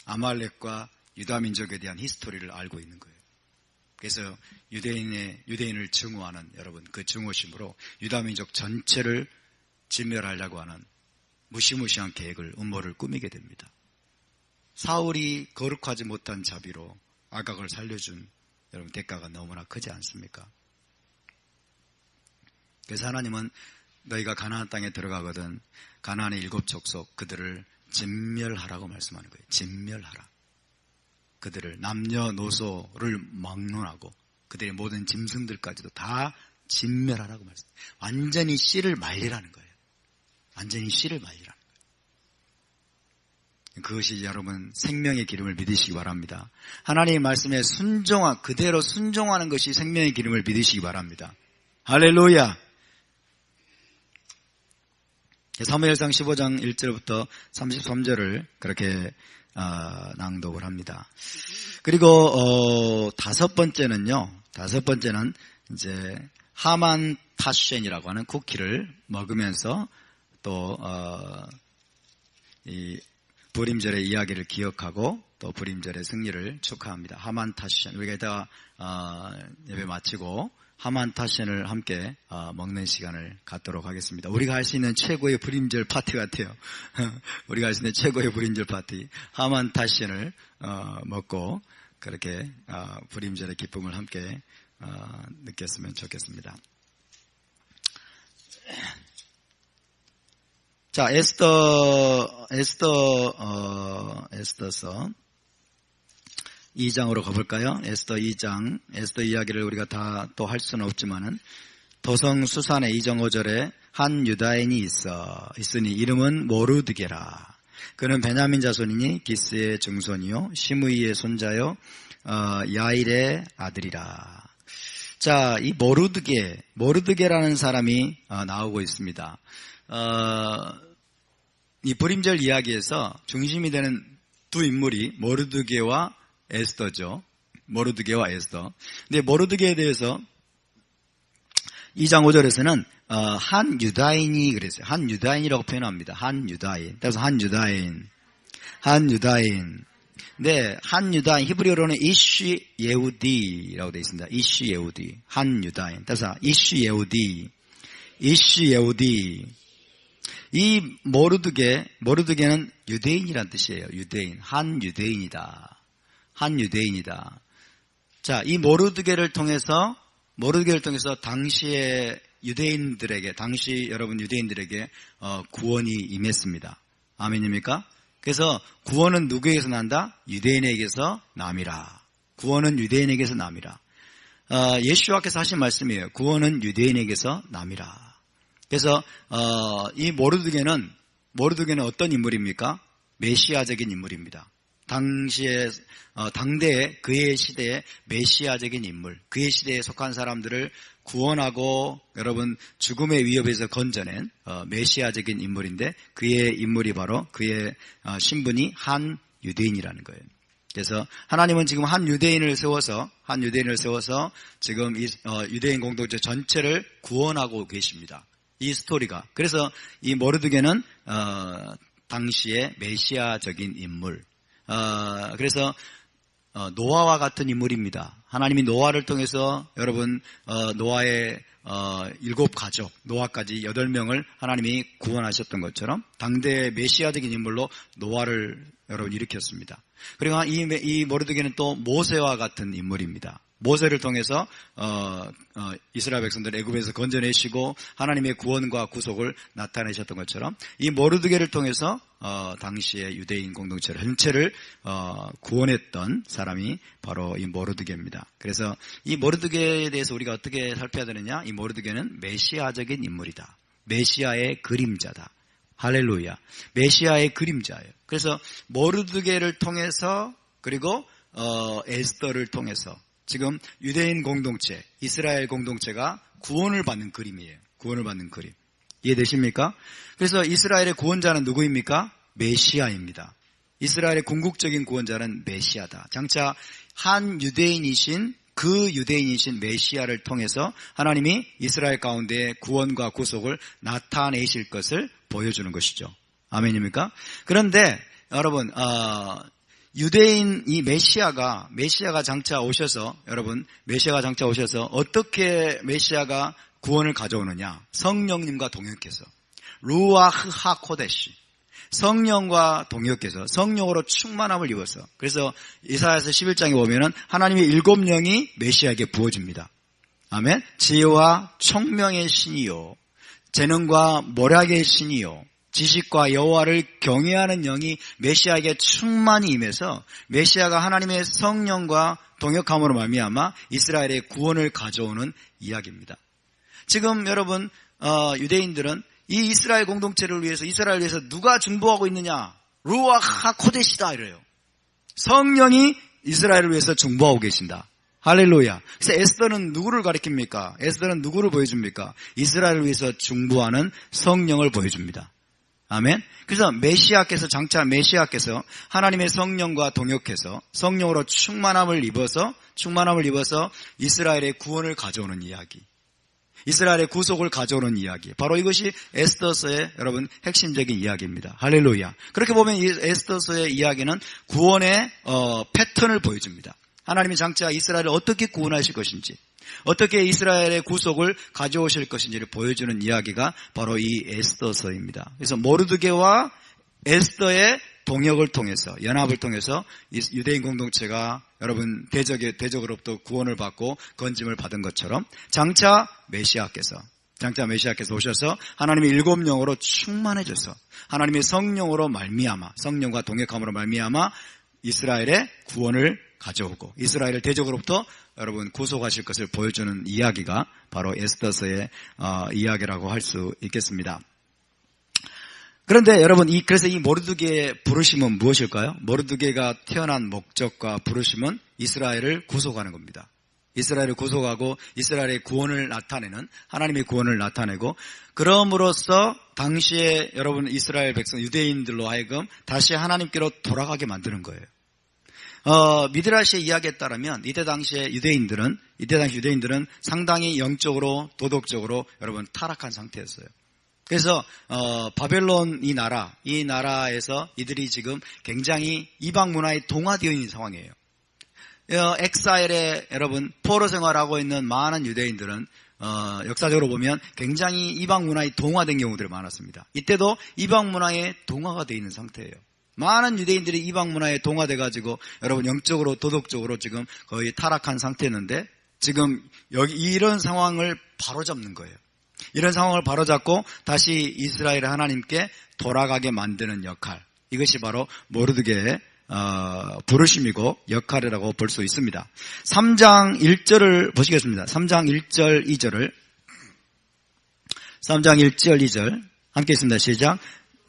아말렉과 유다 민족에 대한 히스토리를 알고 있는 거예요. 그래서 유대인을 증오하는 여러분 그 증오심으로 유다 민족 전체를 진멸하려고 하는 무시무시한 계획을 음모를 꾸미게 됩니다. 사울이 거룩하지 못한 자비로 아각을 살려준 여러분 대가가 너무나 크지 않습니까? 그래서 하나님은 너희가 가나안 땅에 들어가거든 가나안의 7 족속 그들을 진멸하라고 말씀하는 거예요. 진멸하라. 그들을 남녀노소를 막론하고 그들의 모든 짐승들까지도 다 진멸하라고 말씀해요. 완전히 씨를 말리라는 거예요. 완전히 씨를 말리라는 거예요. 그것이 여러분 생명의 기름을 믿으시기 바랍니다. 하나님의 말씀에 그대로 순종하는 것이 생명의 기름을 믿으시기 바랍니다. 할렐루야. 사무엘상 15장 1절부터 33절을 그렇게 낭독을 합니다. 그리고 다섯 번째는 이제 하만 타쉔이라고 하는 쿠키를 먹으면서 또 이 불임절의 이야기를 기억하고 또 불임절의 승리를 축하합니다. 하만 타쉔, 우리가 이따가 예배 마치고 하만 타쉔을 함께 먹는 시간을 갖도록 하겠습니다. 우리가 할 수 있는 최고의 불임절 파티 같아요. 우리가 할 수 있는 최고의 불임절 파티, 하만 타쉔을 먹고 그렇게 불임절의 기쁨을 함께 느꼈으면 좋겠습니다. 자, 에스더서 2장으로 가볼까요? 에스더 2장, 에스더 이야기를 우리가 다 또 할 수는 없지만은 도성 수산의 2장 5절에 한 유다인이 있으니 이름은 모르드게라. 그는 베냐민 자손이니 기스의 증손이요 시므이의 손자요 야일의 아들이라. 자, 이 모르드게라는 사람이 나오고 있습니다. 이 불임절 이야기에서 중심이 되는 두 인물이 모르드게와 에스더죠. 모르드게와 에스더. 근데 모르드게에 대해서 2장 5절에서는 한 유다인이 그랬어요. 한 유다인이라고 표현합니다. 한 유다인. 그래서 한 유다인. 네, 한 유다인, 히브리어로는 이쉬 예우디라고 되어 있습니다. 이쉬 예우디. 한 유다인. 그래서 이쉬 예우디. 이 모르드게는 유대인이란 뜻이에요. 유대인. 한 유대인이다. 자, 이 모르드게를 통해서 당시의 유대인들에게, 당시 여러분 유대인들에게 구원이 임했습니다. 아멘입니까? 그래서 구원은 누구에게서 난다? 유대인에게서 남이라. 구원은 유대인에게서 남이라. 예수와께서 하신 말씀이에요. 구원은 유대인에게서 남이라. 그래서 이 모르드게는 어떤 인물입니까? 메시아적인 인물입니다. 당대에 그의 시대의 메시아적인 인물, 그의 시대에 속한 사람들을 구원하고 여러분 죽음의 위협에서 건져낸 메시아적인 인물인데 그의 인물이 바로 그의 신분이 한 유대인이라는 거예요. 그래서 하나님은 지금 한 유대인을 세워서 지금 이 유대인 공동체 전체를 구원하고 계십니다. 이 스토리가. 그래서 이 모르드게는 당시의 메시아적인 인물. 그래서 노아와 같은 인물입니다. 하나님이 노아를 통해서 여러분 노아의 7가족, 노아까지 8명을 하나님이 구원하셨던 것처럼 당대의 메시아적인 인물로 노아를 여러분 일으켰습니다. 그리고 이 모르드게는 또 모세와 같은 인물입니다. 모세를 통해서 이스라엘 백성들을 애굽에서 건져내시고 하나님의 구원과 구속을 나타내셨던 것처럼 이 모르드게를 통해서 당시의 유대인 공동체를 전체를 구원했던 사람이 바로 이 모르드게입니다. 그래서 이 모르드게에 대해서 우리가 어떻게 살펴야 되느냐? 이 모르드게는 메시아적인 인물이다. 메시아의 그림자다. 할렐루야. 메시아의 그림자예요. 그래서 모르드게를 통해서 그리고 에스더를 통해서 지금 유대인 공동체, 이스라엘 공동체가 구원을 받는 그림이에요. 구원을 받는 그림. 이해되십니까? 그래서 이스라엘의 구원자는 누구입니까? 메시아입니다. 이스라엘의 궁극적인 구원자는 메시아다. 장차 한 유대인이신 메시아를 통해서 하나님이 이스라엘 가운데 구원과 구속을 나타내실 것을 보여주는 것이죠. 아멘입니까? 그런데 여러분 유대인 이 메시아가 장차 오셔서 어떻게 메시아가 구원을 가져오느냐? 성령님과 동역해서 루아흐 하코데시 성령과 동역해서 성령으로 충만함을 입어서 그래서 이사야서 11장에 보면은 하나님의 7명이 메시아에게 부어집니다. 아멘. 지혜와 총명의 신이요 재능과 모략의 신이요 지식과 여호와를 경외하는 영이 메시아에게 충만히 임해서 메시아가 하나님의 성령과 동역함으로 말미암아 이스라엘의 구원을 가져오는 이야기입니다. 지금 여러분 유대인들은 이 이스라엘 공동체를 위해서 이스라엘을 위해서 누가 중보하고 있느냐? 루아흐 하코데시다 이래요. 성령이 이스라엘을 위해서 중보하고 계신다. 할렐루야. 그래서 에스더는 누구를 가리킵니까? 에스더는 누구를 보여줍니까? 이스라엘을 위해서 중보하는 성령을 보여줍니다. 아멘. 그래서 장차 메시아께서 하나님의 성령과 동역해서 성령으로 충만함을 입어서 이스라엘의 구원을 가져오는 이야기, 이스라엘의 구속을 가져오는 이야기, 바로 이것이 에스더서의 여러분 핵심적인 이야기입니다. 할렐루야. 그렇게 보면 이 에스더서의 이야기는 구원의 패턴을 보여줍니다. 하나님이 장차 이스라엘을 어떻게 구원하실 것인지, 어떻게 이스라엘의 구속을 가져오실 것인지를 보여주는 이야기가 바로 이 에스더서입니다. 그래서 모르드게와 에스더의 동역을 통해서, 연합을 통해서 유대인 공동체가 여러분 대적으로부터 구원을 받고 건짐을 받은 것처럼 장차 메시아께서 오셔서 하나님의 일곱 영으로 충만해져서 하나님의 성령으로 말미암아, 성령과 동역함으로 말미암아 이스라엘의 구원을 가져오고 이스라엘을 대적으로부터 여러분 구속하실 것을 보여주는 이야기가 바로 에스더서의 이야기라고 할 수 있겠습니다. 그런데 여러분 그래서 이 모르드게의 부르심은 무엇일까요? 모르드게가 태어난 목적과 부르심은 이스라엘을 구속하는 겁니다. 이스라엘을 구속하고 이스라엘의 구원을 나타내는, 하나님의 구원을 나타내고, 그럼으로써 당시에 여러분 이스라엘 백성 유대인들로 하여금 다시 하나님께로 돌아가게 만드는 거예요. 미드라시의 이야기에 따르면 이때 당시 유대인들은 상당히 영적으로 도덕적으로 여러분 타락한 상태였어요. 그래서 바벨론 이 나라에서 이들이 지금 굉장히 이방 문화에 동화되어 있는 상황이에요. 엑사일에 여러분 포로 생활하고 있는 많은 유대인들은 역사적으로 보면 굉장히 이방 문화에 동화된 경우들이 많았습니다. 이때도 이방 문화에 동화가 되어 있는 상태예요. 많은 유대인들이 이방 문화에 동화돼가지고 여러분 영적으로 도덕적으로 지금 거의 타락한 상태였는데 지금 이런 상황을 바로잡는 거예요. 이런 상황을 바로잡고 다시 이스라엘의 하나님께 돌아가게 만드는 역할, 이것이 바로 모르드게의 부르심이고 역할이라고 볼 수 있습니다. 3장 1절을 보시겠습니다. 3장 1절 2절을 3장 1절 2절 함께 있습니다. 시작.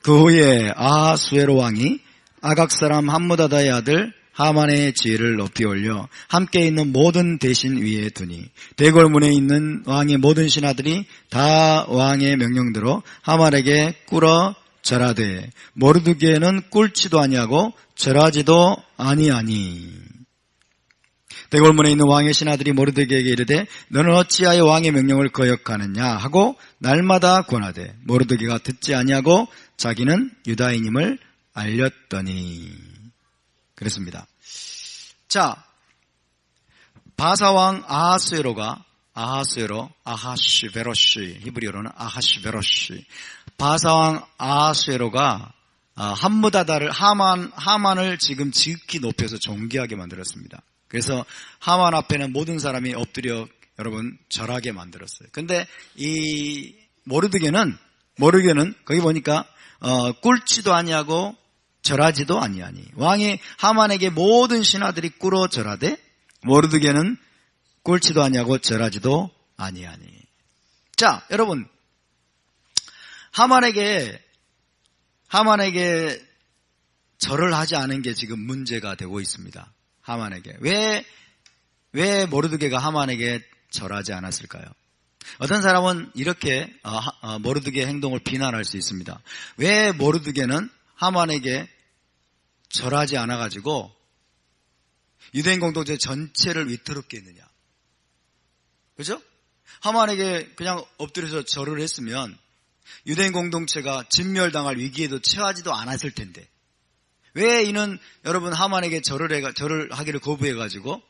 그 후에 아하수에로 왕이 아각 사람 함무다다의 아들 하만의 지위를 높이 올려 함께 있는 모든 대신 위에 두니 대궐문에 있는 왕의 모든 신하들이 다 왕의 명령대로 하만에게 꿇어 절하되 모르드게는 꿇지도 아니하고 절하지도 아니하니. 대궐문에 있는 왕의 신하들이 모르드게에게 이르되 너는 어찌하여 왕의 명령을 거역하느냐 하고 날마다 권하되 모르드게가 듣지 아니하고 자기는 유다인임을 알렸더니. 그랬습니다. 자, 바사왕 아하스웨로시, 히브리어로는 아하시베로시. 바사왕 아하스웨로가 함무다다를 하만을 지금 지극히 높여서 존귀하게 만들었습니다. 그래서 하만 앞에는 모든 사람이 엎드려 여러분 절하게 만들었어요. 근데 이 모르드게는 거기 보니까 꿇지도 아니하고 절하지도 아니하니. 왕이 하만에게 모든 신하들이 꿇어 절하되 모르드게는 꿇지도 아니하고 절하지도 아니하니. 자, 여러분 하만에게 절을 하지 않은 게 지금 문제가 되고 있습니다. 하만에게 왜 모르드게가 하만에게 절하지 않았을까요? 어떤 사람은 이렇게 모르드게의 행동을 비난할 수 있습니다. 왜 모르드게는 하만에게 절하지 않아가지고 유대인 공동체 전체를 위태롭게 했느냐? 그죠? 하만에게 그냥 엎드려서 절을 했으면 유대인 공동체가 진멸당할 위기에도 처하지도 않았을 텐데 왜 이는 여러분 하만에게 절을 하기를 거부해가지고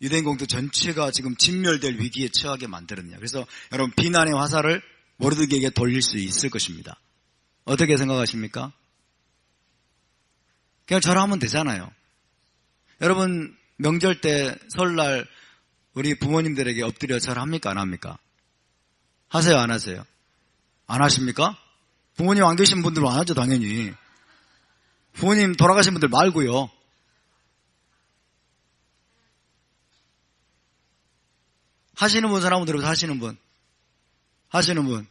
유대인 공동체 전체가 지금 진멸될 위기에 처하게 만들었냐? 그래서 여러분 비난의 화살을 모르드게에게 돌릴 수 있을 것입니다. 어떻게 생각하십니까? 그냥 절하면 되잖아요. 여러분 명절 때 설날 우리 부모님들에게 엎드려 절합니까? 안 합니까? 하세요? 안 하세요? 안 하십니까? 부모님 안 계신 분들은 안 하죠, 당연히. 부모님 돌아가신 분들 말고요. 하시는 분, 사람 들어보세요. 하시는 분. 하시는 분.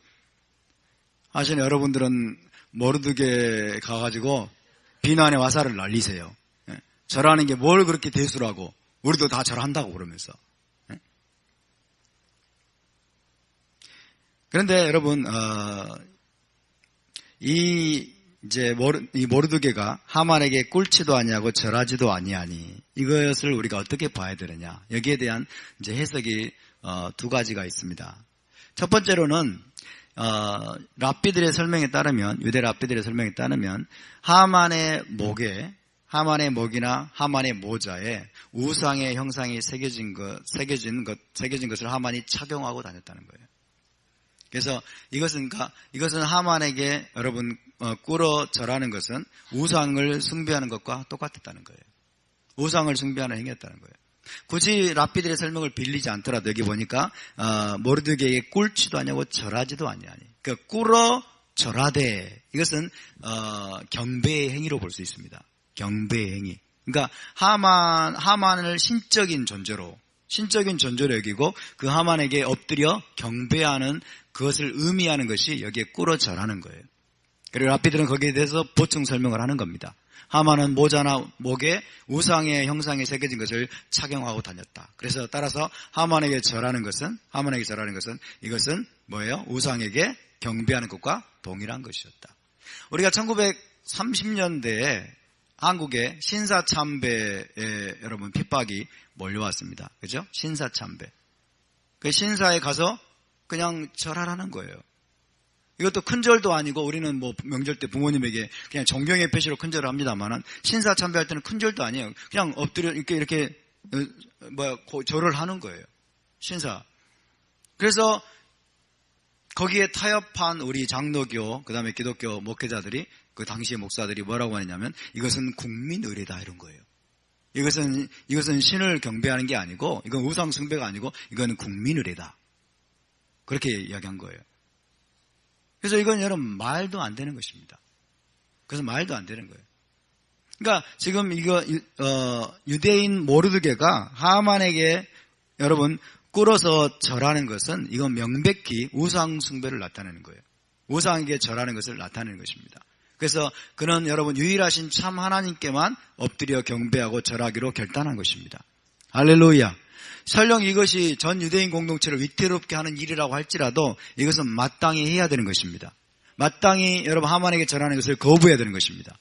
하시는 여러분들은 모르드게 가가지고 비난의 화살을 날리세요. 절하는 게 뭘 그렇게 대수라고. 우리도 다 절한다고 그러면서. 그런데 여러분, 이 모르드게가 하만에게 꿀치도 아니하고 절하지도 아니하니 이것을 우리가 어떻게 봐야 되느냐. 여기에 대한 이제 해석이 두 가지가 있습니다. 첫 번째로는 랍비들의 설명에 따르면, 유대 랍비들의 설명에 따르면 하만의 목이나 하만의 모자에 우상의 형상이 새겨진 것을 하만이 착용하고 다녔다는 거예요. 그래서 이것은 하만에게 여러분 꿇어 절하는 것은 우상을 숭배하는 것과 똑같았다는 거예요. 우상을 숭배하는 행위였다는 거예요. 굳이 랍비들의 설명을 빌리지 않더라도 여기 보니까 모르드게에게 꿇지도 아니하고 절하지도 아니하니. 그러니까 꿇어 절하되 이것은 경배의 행위로 볼 수 있습니다. 경배의 행위. 그러니까 하만을 신적인 존재로 여기고 그 하만에게 엎드려 경배하는 그것을 의미하는 것이 여기에 꿇어 절하는 거예요. 그리고 랍비들은 거기에 대해서 보충 설명을 하는 겁니다. 하만은 모자나 목에 우상의 형상이 새겨진 것을 착용하고 다녔다. 그래서 따라서 하만에게 절하는 것은 이것은 뭐예요? 우상에게 경배하는 것과 동일한 것이었다. 우리가 1930년대에 한국에 신사참배에 여러분 핍박이 몰려왔습니다. 그죠? 신사참배. 그 신사에 가서 그냥 절하라는 거예요. 이것도 큰 절도 아니고 우리는 뭐 명절 때 부모님에게 그냥 존경의 표시로 큰 절을 합니다만은 신사 참배할 때는 큰 절도 아니에요. 그냥 엎드려 이렇게 절을 하는 거예요. 신사. 그래서 거기에 타협한 우리 장로교 그다음에 기독교 목회자들이 그 당시의 목사들이 뭐라고 하느냐면 이것은 국민 의례다 이런 거예요. 이것은 신을 경배하는 게 아니고 이건 우상 숭배가 아니고 이거는 국민 의례다. 그렇게 이야기한 거예요. 그래서 이건 여러분 말도 안 되는 것입니다. 그래서 말도 안 되는 거예요. 그러니까 지금 유대인 모르드게가 하만에게 여러분 꿇어서 절하는 것은 이건 명백히 우상 숭배를 나타내는 거예요. 우상에게 절하는 것을 나타내는 것입니다. 그래서 그는 여러분 유일하신 참 하나님께만 엎드려 경배하고 절하기로 결단한 것입니다. 할렐루야. 설령 이것이 전 유대인 공동체를 위태롭게 하는 일이라고 할지라도 이것은 마땅히 해야 되는 것입니다. 마땅히 여러분 하만에게 절하는 것을 거부해야 되는 것입니다.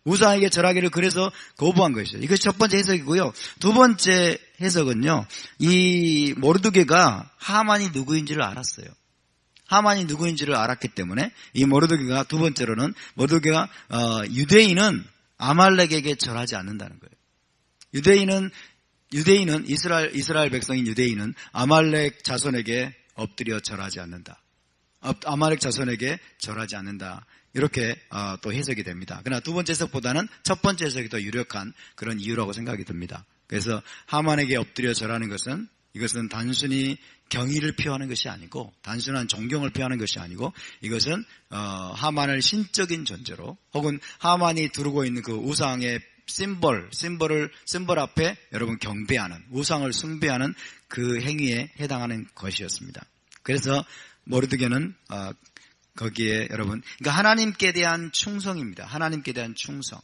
우상에게 절하기를 그래서 거부한 것이죠. 이것이 첫 번째 해석이고요. 두 번째 해석은요. 이 모르드게가 하만이 누구인지를 알았어요. 하만이 누구인지를 알았기 때문에 이 모르드게가 두 번째로는 모르드게가 유대인은 아말렉에게 절하지 않는다는 거예요. 유대인은 이스라엘 백성인 유대인은 아말렉 자손에게 엎드려 절하지 않는다. 아말렉 자손에게 절하지 않는다. 이렇게 또 해석이 됩니다. 그러나 두 번째 해석보다는 첫 번째 해석이 더 유력한 그런 이유라고 생각이 듭니다. 그래서 하만에게 엎드려 절하는 것은 이것은 단순히 경의를 표하는 것이 아니고 단순한 존경을 표하는 것이 아니고 이것은 하만을 신적인 존재로 혹은 하만이 두르고 있는 그 우상의 심벌 앞에 여러분 경배하는 우상을 숭배하는 그 행위에 해당하는 것이었습니다. 그래서 모르드게는 거기에 여러분 그러니까 하나님께 대한 충성입니다. 하나님께 대한 충성.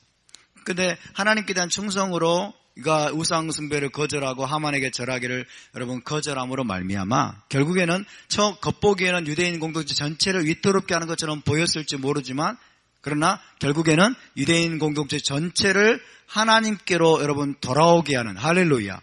근데 하나님께 대한 충성으로 그러니까 우상 숭배를 거절하고 하만에게 절하기를 여러분 거절함으로 말미암아 결국에는 겉보기에는 유대인 공동체 전체를 위태롭게 하는 것처럼 보였을지 모르지만 그러나 결국에는 유대인 공동체 전체를 하나님께로 여러분 돌아오게 하는 할렐루야.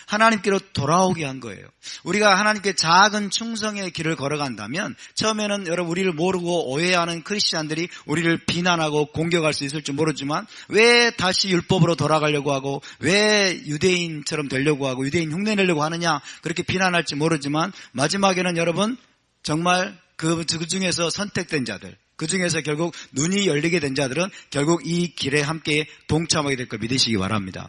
하나님께로 돌아오게 한 거예요. 우리가 하나님께 작은 충성의 길을 걸어간다면 처음에는 여러분 우리를 모르고 오해하는 크리스찬들이 우리를 비난하고 공격할 수 있을지 모르지만 왜 다시 율법으로 돌아가려고 하고 왜 유대인처럼 되려고 하고 유대인 흉내내려고 하느냐 그렇게 비난할지 모르지만 마지막에는 여러분 정말 그 중에서 선택된 자들 그 중에서 결국 눈이 열리게 된 자들은 결국 이 길에 함께 동참하게 될 걸 믿으시기 바랍니다.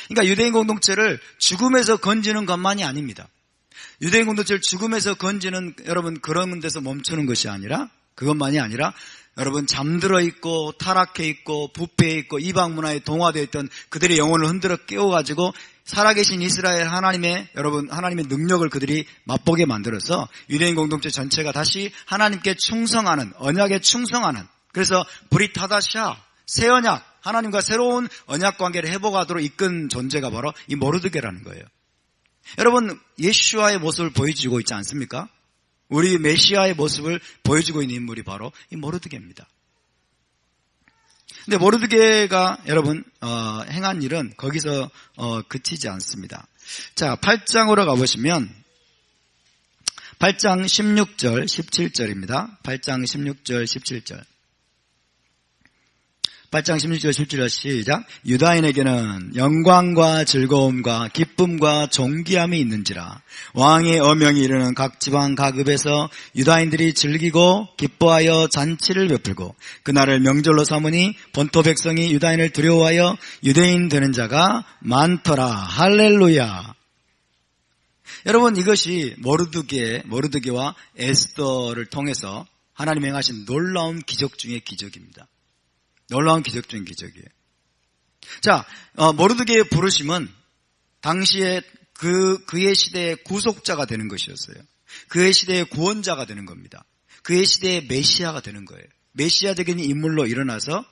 그러니까 유대인 공동체를 죽음에서 건지는 것만이 아닙니다. 유대인 공동체를 죽음에서 건지는 여러분 그런 데서 멈추는 것이 아니라 그것만이 아니라 여러분 잠들어 있고 타락해 있고 부패해 있고 이방 문화에 동화되어 있던 그들의 영혼을 흔들어 깨워가지고 살아계신 이스라엘 하나님의 능력을 그들이 맛보게 만들어서 유대인 공동체 전체가 다시 하나님께 충성하는, 언약에 충성하는, 그래서 브릿 하다샤, 새 언약, 하나님과 새로운 언약 관계를 회복하도록 이끈 존재가 바로 이 모르드게라는 거예요. 여러분, 예수와의 모습을 보여주고 있지 않습니까? 우리 메시아의 모습을 보여주고 있는 인물이 바로 이 모르드게입니다. 근데 모르드게가 여러분 행한 일은 거기서 그치지 않습니다. 자, 8장으로 가보시면 8장 16절 17절입니다. 8장 16절 17절 8장 16절 17절 시작. 유다인에게는 영광과 즐거움과 기쁨과 존귀함이 있는지라. 왕의 어명이 이르는 각 지방 각 읍에서 유다인들이 즐기고 기뻐하여 잔치를 베풀고 그날을 명절로 삼으니 본토 백성이 유다인을 두려워하여 유대인 되는 자가 많더라. 할렐루야. 여러분, 이것이 모르드게와 에스더를 통해서 하나님이 행하신 놀라운 기적 중의 기적입니다. 놀라운 기적 중의 기적이에요. 자, 모르드게의 부르심은 당시에 그의 시대의 구속자가 되는 것이었어요. 그의 시대의 구원자가 되는 겁니다. 그의 시대의 메시아가 되는 거예요. 메시아적인 인물로 일어나서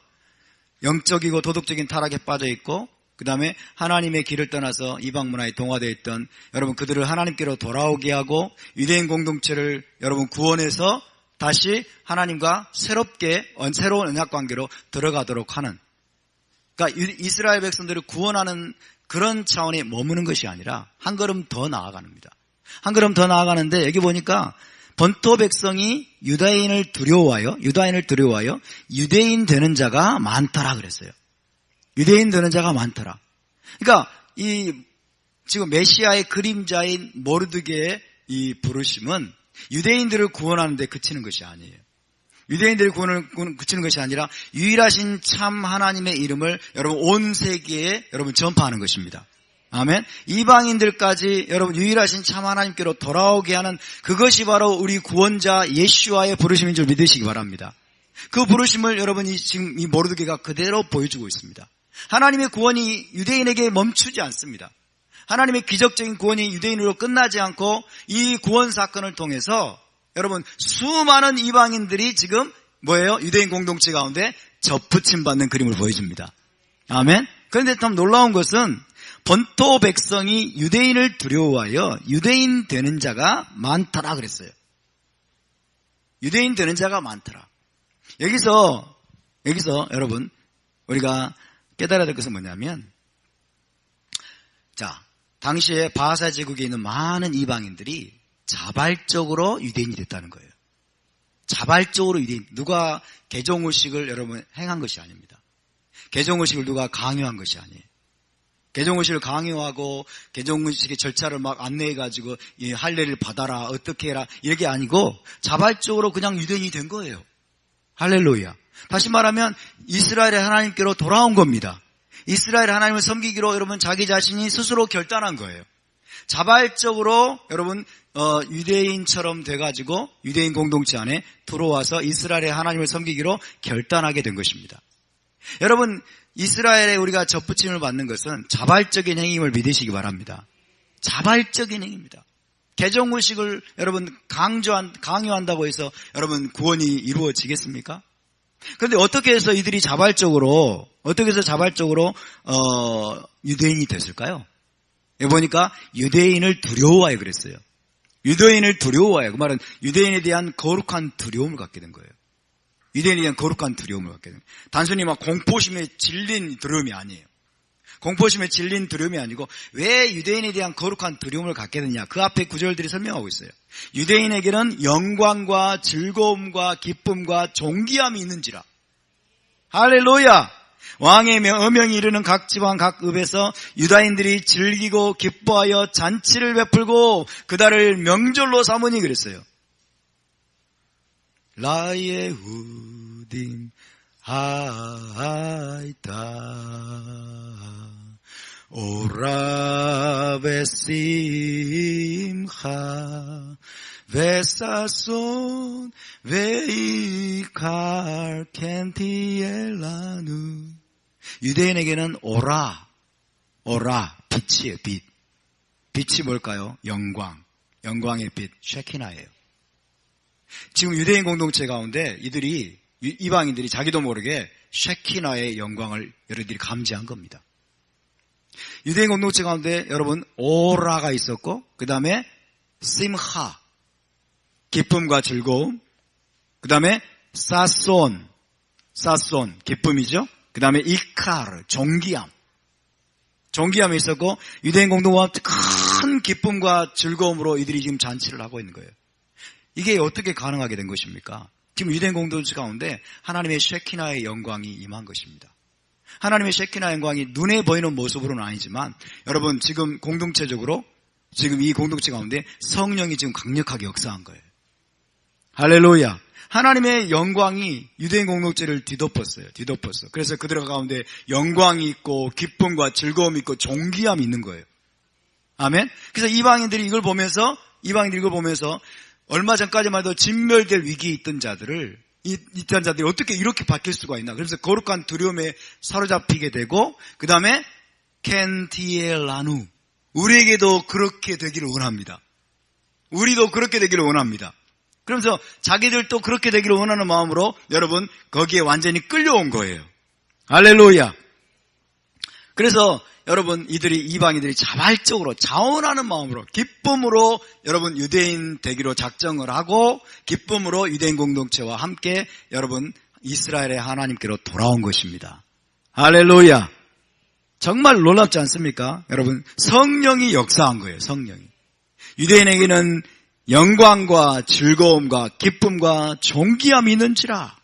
영적이고 도덕적인 타락에 빠져 있고, 그 다음에 하나님의 길을 떠나서 이방 문화에 동화되어 있던 여러분 그들을 하나님께로 돌아오게 하고 유대인 공동체를 여러분 구원해서 다시 하나님과 새로운 언약 관계로 들어가도록 하는, 그러니까 이스라엘 백성들을 구원하는 그런 차원에 머무는 것이 아니라 한 걸음 더 나아갑니다. 한 걸음 더 나아가는데 여기 보니까 본토 백성이 유다인을 두려워하여 유대인 되는 자가 많더라 그랬어요. 유대인 되는 자가 많더라. 그러니까 지금 메시아의 그림자인 모르드게의 이 부르심은 유대인들을 구원하는 데 그치는 것이 아니에요. 유대인들을 구원을 그치는 것이 아니라 유일하신 참 하나님의 이름을 여러분 온 세계에 여러분 전파하는 것입니다. 아멘. 이방인들까지 여러분 유일하신 참 하나님께로 돌아오게 하는 그것이 바로 우리 구원자 예수와의 부르심인 줄 믿으시기 바랍니다. 그 부르심을 여러분이 지금 이 모르드게가 그대로 보여주고 있습니다. 하나님의 구원이 유대인에게 멈추지 않습니다. 하나님의 기적적인 구원이 유대인으로 끝나지 않고 이 구원 사건을 통해서 여러분 수많은 이방인들이 지금 뭐예요? 유대인 공동체 가운데 접붙임 받는 그림을 보여줍니다. 아멘. 그런데 참 놀라운 것은 본토 백성이 유대인을 두려워하여 유대인 되는 자가 많더라 그랬어요. 유대인 되는 자가 많더라. 여기서 여러분 우리가 깨달아야 될 것은 뭐냐면, 자, 당시에 바하사 제국에 있는 많은 이방인들이 자발적으로 유대인이 됐다는 거예요. 자발적으로 유대인. 누가 개종의식을 여러분 행한 것이 아닙니다. 개종의식을 누가 강요한 것이 아니에요. 개종의식을 강요하고 개종의식의 절차를 막 안내해가지고 이 할례를 받아라, 어떻게 해라 이게 아니고 자발적으로 그냥 유대인이 된 거예요. 할렐루야. 다시 말하면 이스라엘의 하나님께로 돌아온 겁니다. 이스라엘 하나님을 섬기기로 여러분 자기 자신이 스스로 결단한 거예요. 자발적으로 여러분 유대인처럼 돼가지고 유대인 공동체 안에 들어와서 이스라엘의 하나님을 섬기기로 결단하게 된 것입니다. 여러분 이스라엘에 우리가 접붙임을 받는 것은 자발적인 행위임을 믿으시기 바랍니다. 자발적인 행위입니다. 개종의식을 여러분 강요한다고 해서 여러분 구원이 이루어지겠습니까? 그런데 어떻게 해서 이들이 자발적으로 유대인이 됐을까요? 여기 보니까 유대인을 두려워하여 그랬어요. 유대인을 두려워하여. 그 말은 유대인에 대한 거룩한 두려움을 갖게 된 거예요. 유대인에 대한 거룩한 두려움을 갖게 된 거예요. 단순히 막 공포심에 질린 두려움이 아니에요. 공포심에 질린 두려움이 아니고 왜 유대인에 대한 거룩한 두려움을 갖게 되냐. 그 앞에 구절들이 설명하고 있어요. 유대인에게는 영광과 즐거움과 기쁨과 존귀함이 있는지라. 할렐루야. 왕의 어명이 이르는 각 지방 각 읍에서 유다인들이 즐기고 기뻐하여 잔치를 베풀고 그달을 명절로 삼으니 그랬어요. 라예후딘 하이다 오라베심하 베사손 베이칼 켄티엘라누. 유대인에게는 오라, 빛이에요, 빛. 빛이 뭘까요? 영광의 빛, 쉐키나예요. 지금 유대인 공동체 가운데 이방인들이 자기도 모르게 쉐키나의 영광을 여러분들이 감지한 겁니다. 유대인 공동체 가운데 여러분 오라가 있었고, 그 다음에 심하, 기쁨과 즐거움, 그 다음에 사손, 기쁨이죠. 그 다음에 이카르, 존귀함이 있었고, 유대인 공동체 큰 기쁨과 즐거움으로 이들이 지금 잔치를 하고 있는 거예요. 이게 어떻게 가능하게 된 것입니까? 지금 유대인 공동체 가운데 하나님의 쉐키나의 영광이 임한 것입니다. 하나님의 쉐키나 영광이 눈에 보이는 모습으로는 아니지만, 여러분 지금 공동체적으로 지금 이 공동체 가운데 성령이 지금 강력하게 역사한 거예요. 할렐루야. 하나님의 영광이 유대인 공동체를 뒤덮었어요. 그래서 그들 가운데 영광이 있고 기쁨과 즐거움이 있고 존귀함이 있는 거예요. 아멘. 그래서 이방인들이 이걸 보면서 얼마 전까지만 해도 진멸될 위기에 있던 자들이 어떻게 이렇게 바뀔 수가 있나. 그래서 거룩한 두려움에 사로잡히게 되고, 그 다음에 켄티엘라누, 우리에게도 그렇게 되기를 원합니다. 우리도 그렇게 되기를 원합니다. 그러면서 자기들도 그렇게 되기를 원하는 마음으로 여러분 거기에 완전히 끌려온 거예요. 할렐루야. 그래서 여러분 이방인들이 자발적으로 자원하는 마음으로 기쁨으로 여러분 유대인 되기로 작정을 하고, 기쁨으로 유대인 공동체와 함께 여러분 이스라엘의 하나님께로 돌아온 것입니다. 할렐루야. 정말 놀랍지 않습니까? 여러분 성령이 역사한 거예요. 성령이 유대인에게는 영광과 즐거움과 기쁨과 존귀함이 있는지라.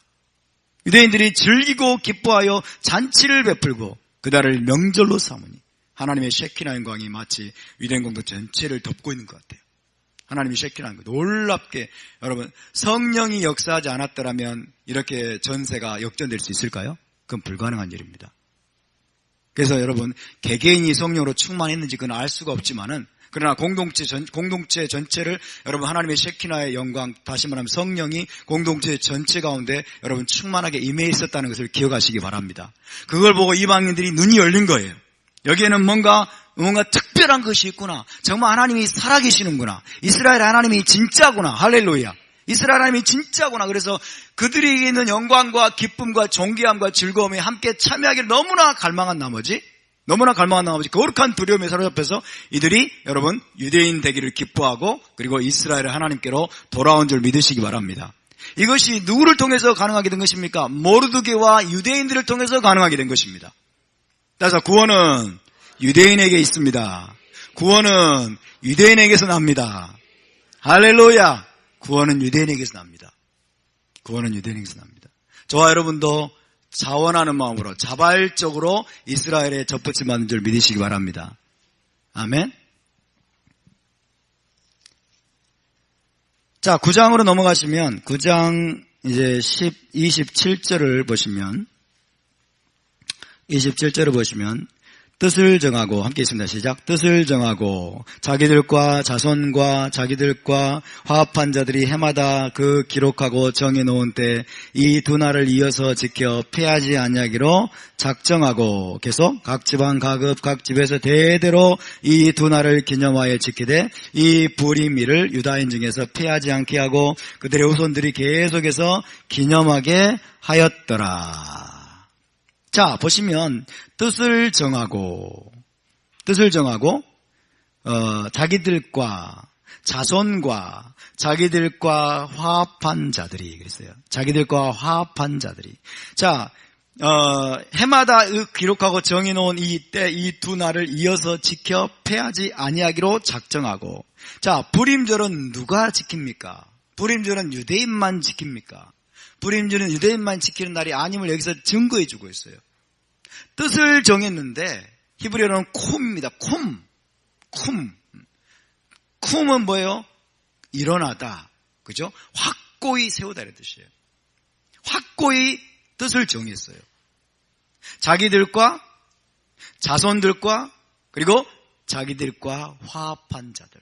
유대인들이 즐기고 기뻐하여 잔치를 베풀고 그날을 명절로 삼으니 하나님의 쉐키나 영광이 마치 유대인 공동체 전체를 덮고 있는 것 같아요. 하나님의 쉐키나 영광, 놀랍게. 여러분 성령이 역사하지 않았더라면 이렇게 전세가 역전될 수 있을까요? 그건 불가능한 일입니다. 그래서 여러분 개개인이 성령으로 충만했는지 그건 알 수가 없지만은, 그러나 공동체 전체를 여러분 하나님의 쉐키나의 영광, 다시 말하면 성령이 공동체 전체 가운데 여러분 충만하게 임해 있었다는 것을 기억하시기 바랍니다. 그걸 보고 이방인들이 눈이 열린 거예요. 여기에는 뭔가 특별한 것이 있구나. 정말 하나님이 살아계시는구나. 이스라엘 하나님이 진짜구나. 할렐루야. 이스라엘 하나님이 진짜구나. 그래서 그들에게 있는 영광과 기쁨과 존귀함과 즐거움에 함께 참여하기를 너무나 갈망한 나머지 거룩한 두려움에 사로잡혀서 이들이 여러분 유대인 되기를 기뻐하고, 그리고 이스라엘의 하나님께로 돌아온 줄 믿으시기 바랍니다. 이것이 누구를 통해서 가능하게 된 것입니까? 모르드게와 유대인들을 통해서 가능하게 된 것입니다. 따라서 구원은 유대인에게 있습니다. 구원은 유대인에게서 납니다. 할렐루야. 구원은 유대인에게서 납니다. 저와 여러분도 자원하는 마음으로 자발적으로 이스라엘에 접붙임 받는 줄 믿으시기 바랍니다. 아멘. 자, 9장으로 넘어가시면 9장 이제 27절을 보시면, 27절을 보시면 뜻을 정하고, 함께 있습니다. 시작. 뜻을 정하고 자기들과 자손과 자기들과 화합한 자들이 해마다 그 기록하고 정해놓은 때 이 두 날을 이어서 지켜 패하지 아니하기로 작정하고, 계속 각 지방 각읍 각 집에서 대대로 이 두 날을 기념하여 지키되 이 부림일을 유다인 중에서 패하지 않게 하고 그들의 후손들이 계속해서 기념하게 하였더라. 자, 보시면 뜻을 정하고 자기들과 자손과 자기들과 화합한 자들이, 그랬어요. 자기들과 화합한 자들이. 자, 해마다 기록하고 정해놓은 이 두 날을 이어서 지켜 패하지 아니하기로 작정하고. 자, 불임절은 누가 지킵니까? 불임절은 유대인만 지킵니까? 불임절은 유대인만 지키는 날이 아님을 여기서 증거해 주고 있어요. 뜻을 정했는데 히브리어로는 쿰입니다. 쿰은 뭐예요? 일어나다. 그죠? 확고히 세우다 이런 뜻이에요. 확고히 뜻을 정했어요. 자기들과 자손들과 그리고 자기들과 화합한 자들.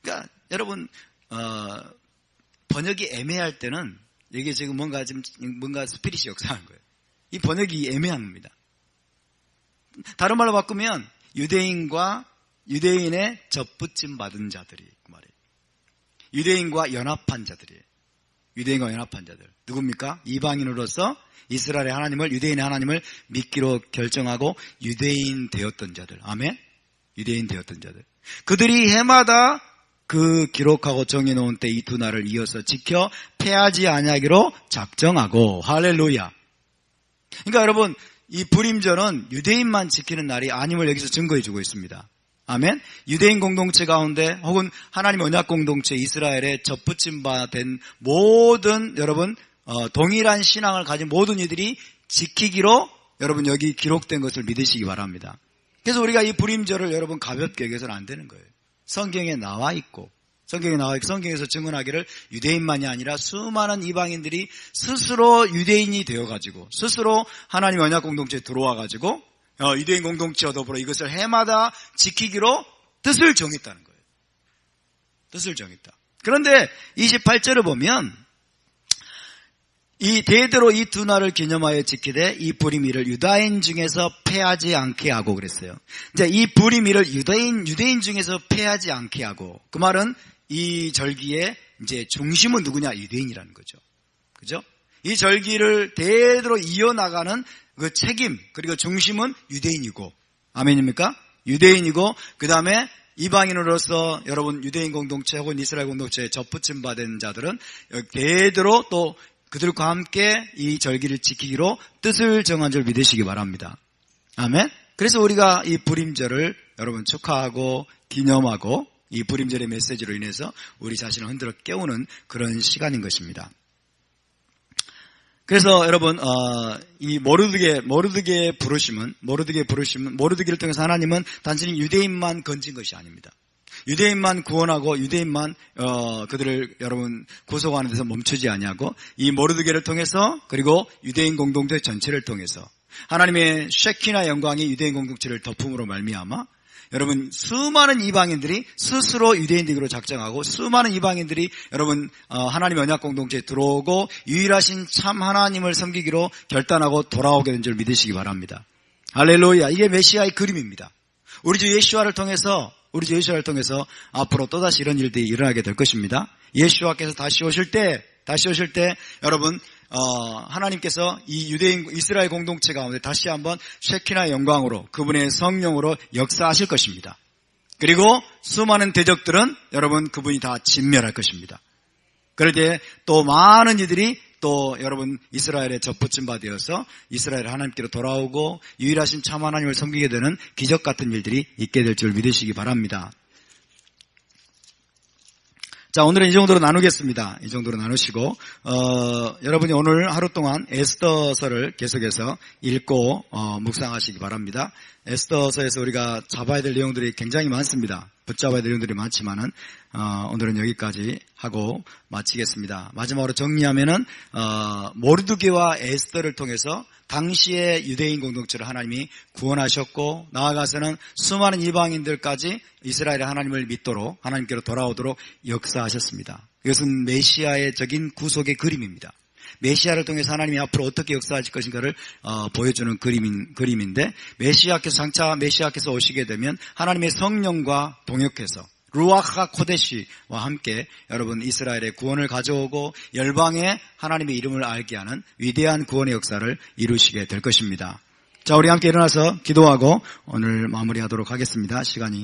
그러니까 여러분 번역이 애매할 때는 이게 지금 뭔가 스피릿이 역사한 거예요. 이 번역이 애매합니다. 다른 말로 바꾸면 유대인과 유대인의 접붙임 받은 자들이 그 말이에요. 유대인과 연합한 자들이에요. 유대인과 연합한 자들 누굽니까? 이방인으로서 이스라엘의 하나님을, 유대인의 하나님을 믿기로 결정하고 유대인 되었던 자들. 아멘. 유대인 되었던 자들. 그들이 해마다 그 기록하고 정해놓은 때 이 두 날을 이어서 지켜 패하지 아니하기로 작정하고. 할렐루야. 그러니까 여러분, 이 불임절은 유대인만 지키는 날이 아님을 여기서 증거해 주고 있습니다. 아멘. 유대인 공동체 가운데 혹은 하나님의 언약 공동체 이스라엘에 접붙임 바 된 모든 여러분 동일한 신앙을 가진 모든 이들이 지키기로 여러분 여기 기록된 것을 믿으시기 바랍니다. 그래서 우리가 이 불임절을 여러분 가볍게 여겨서는 안 되는 거예요. 성경에 나와 있고 성경에서 증언하기를 유대인만이 아니라 수많은 이방인들이 스스로 유대인이 되어가지고 스스로 하나님 언약 공동체에 들어와가지고 유대인 공동체와 더불어 이것을 해마다 지키기로 뜻을 정했다는 거예요. 뜻을 정했다. 그런데 28절을 보면 이 대대로 이 두 날을 기념하여 지키되 이 불임일을 유다인 중에서 패하지 않게 하고 그랬어요. 이제 이 불임일을 유대인 중에서 패하지 않게 하고, 그 말은 이 절기의 이제 중심은 누구냐? 유대인이라는 거죠. 그죠? 이 절기를 대대로 이어나가는 그 책임, 그리고 중심은 유대인이고, 아멘입니까? 유대인이고, 그 다음에 이방인으로서 여러분 유대인 공동체 혹은 이스라엘 공동체에 접붙임 받은 자들은 대대로 또 그들과 함께 이 절기를 지키기로 뜻을 정한 줄 믿으시기 바랍니다. 아멘. 그래서 우리가 이 불임절을 여러분 축하하고 기념하고 이 불임절의 메시지로 인해서 우리 자신을 흔들어 깨우는 그런 시간인 것입니다. 그래서 여러분 이 모르드게의 부르심은 모르드게를 통해서 하나님은 단순히 유대인만 건진 것이 아닙니다. 유대인만 구원하고 유대인만 그들을 여러분 구속하는 데서 멈추지 아니하고 이 모르드게를 통해서 그리고 유대인 공동체 전체를 통해서 하나님의 쉐키나 영광이 유대인 공동체를 덮음으로 말미암아 여러분 수많은 이방인들이 스스로 유대인 되기로 작정하고 수많은 이방인들이 여러분 하나님 언약 공동체에 들어오고 유일하신 참 하나님을 섬기기로 결단하고 돌아오게 된 줄 믿으시기 바랍니다. 할렐루야. 이게 메시아의 그림입니다. 우리 주 예수와를 통해서 앞으로 또다시 이런 일들이 일어나게 될 것입니다. 예수와께서 다시 오실 때 여러분 하나님께서 이 유대인 이스라엘 공동체 가운데 다시 한번 쉐키나의 영광으로 그분의 성령으로 역사하실 것입니다. 그리고 수많은 대적들은 여러분 그분이 다 진멸할 것입니다. 그럴 때 또 많은 이들이 또 여러분 이스라엘에 접붙임 바 되어서 이스라엘 하나님께로 돌아오고 유일하신 참 하나님을 섬기게 되는 기적 같은 일들이 있게 될 줄 믿으시기 바랍니다. 자, 오늘은 이 정도로 나누겠습니다. 이 정도로 나누시고 여러분이 오늘 하루 동안 에스더서를 계속해서 읽고 묵상하시기 바랍니다. 에스더서에서 우리가 잡아야 될 내용들이 굉장히 많습니다. 붙잡아야 될 내용들이 많지만은 오늘은 여기까지 하고 마치겠습니다. 마지막으로 정리하면은 모르드게와 에스더를 통해서 당시의 유대인 공동체를 하나님이 구원하셨고 나아가서는 수많은 이방인들까지 이스라엘의 하나님을 믿도록 하나님께로 돌아오도록 역사하셨습니다. 이것은 메시아의 적인 구속의 그림입니다. 메시아를 통해서 하나님이 앞으로 어떻게 역사하실 것인가를 보여주는 그림인데 장차 메시아께서 오시게 되면 하나님의 성령과 동역해서 루아하 코데시와 함께 여러분 이스라엘의 구원을 가져오고 열방에 하나님의 이름을 알게 하는 위대한 구원의 역사를 이루시게 될 것입니다. 자, 우리 함께 일어나서 기도하고 오늘 마무리하도록 하겠습니다. 시간이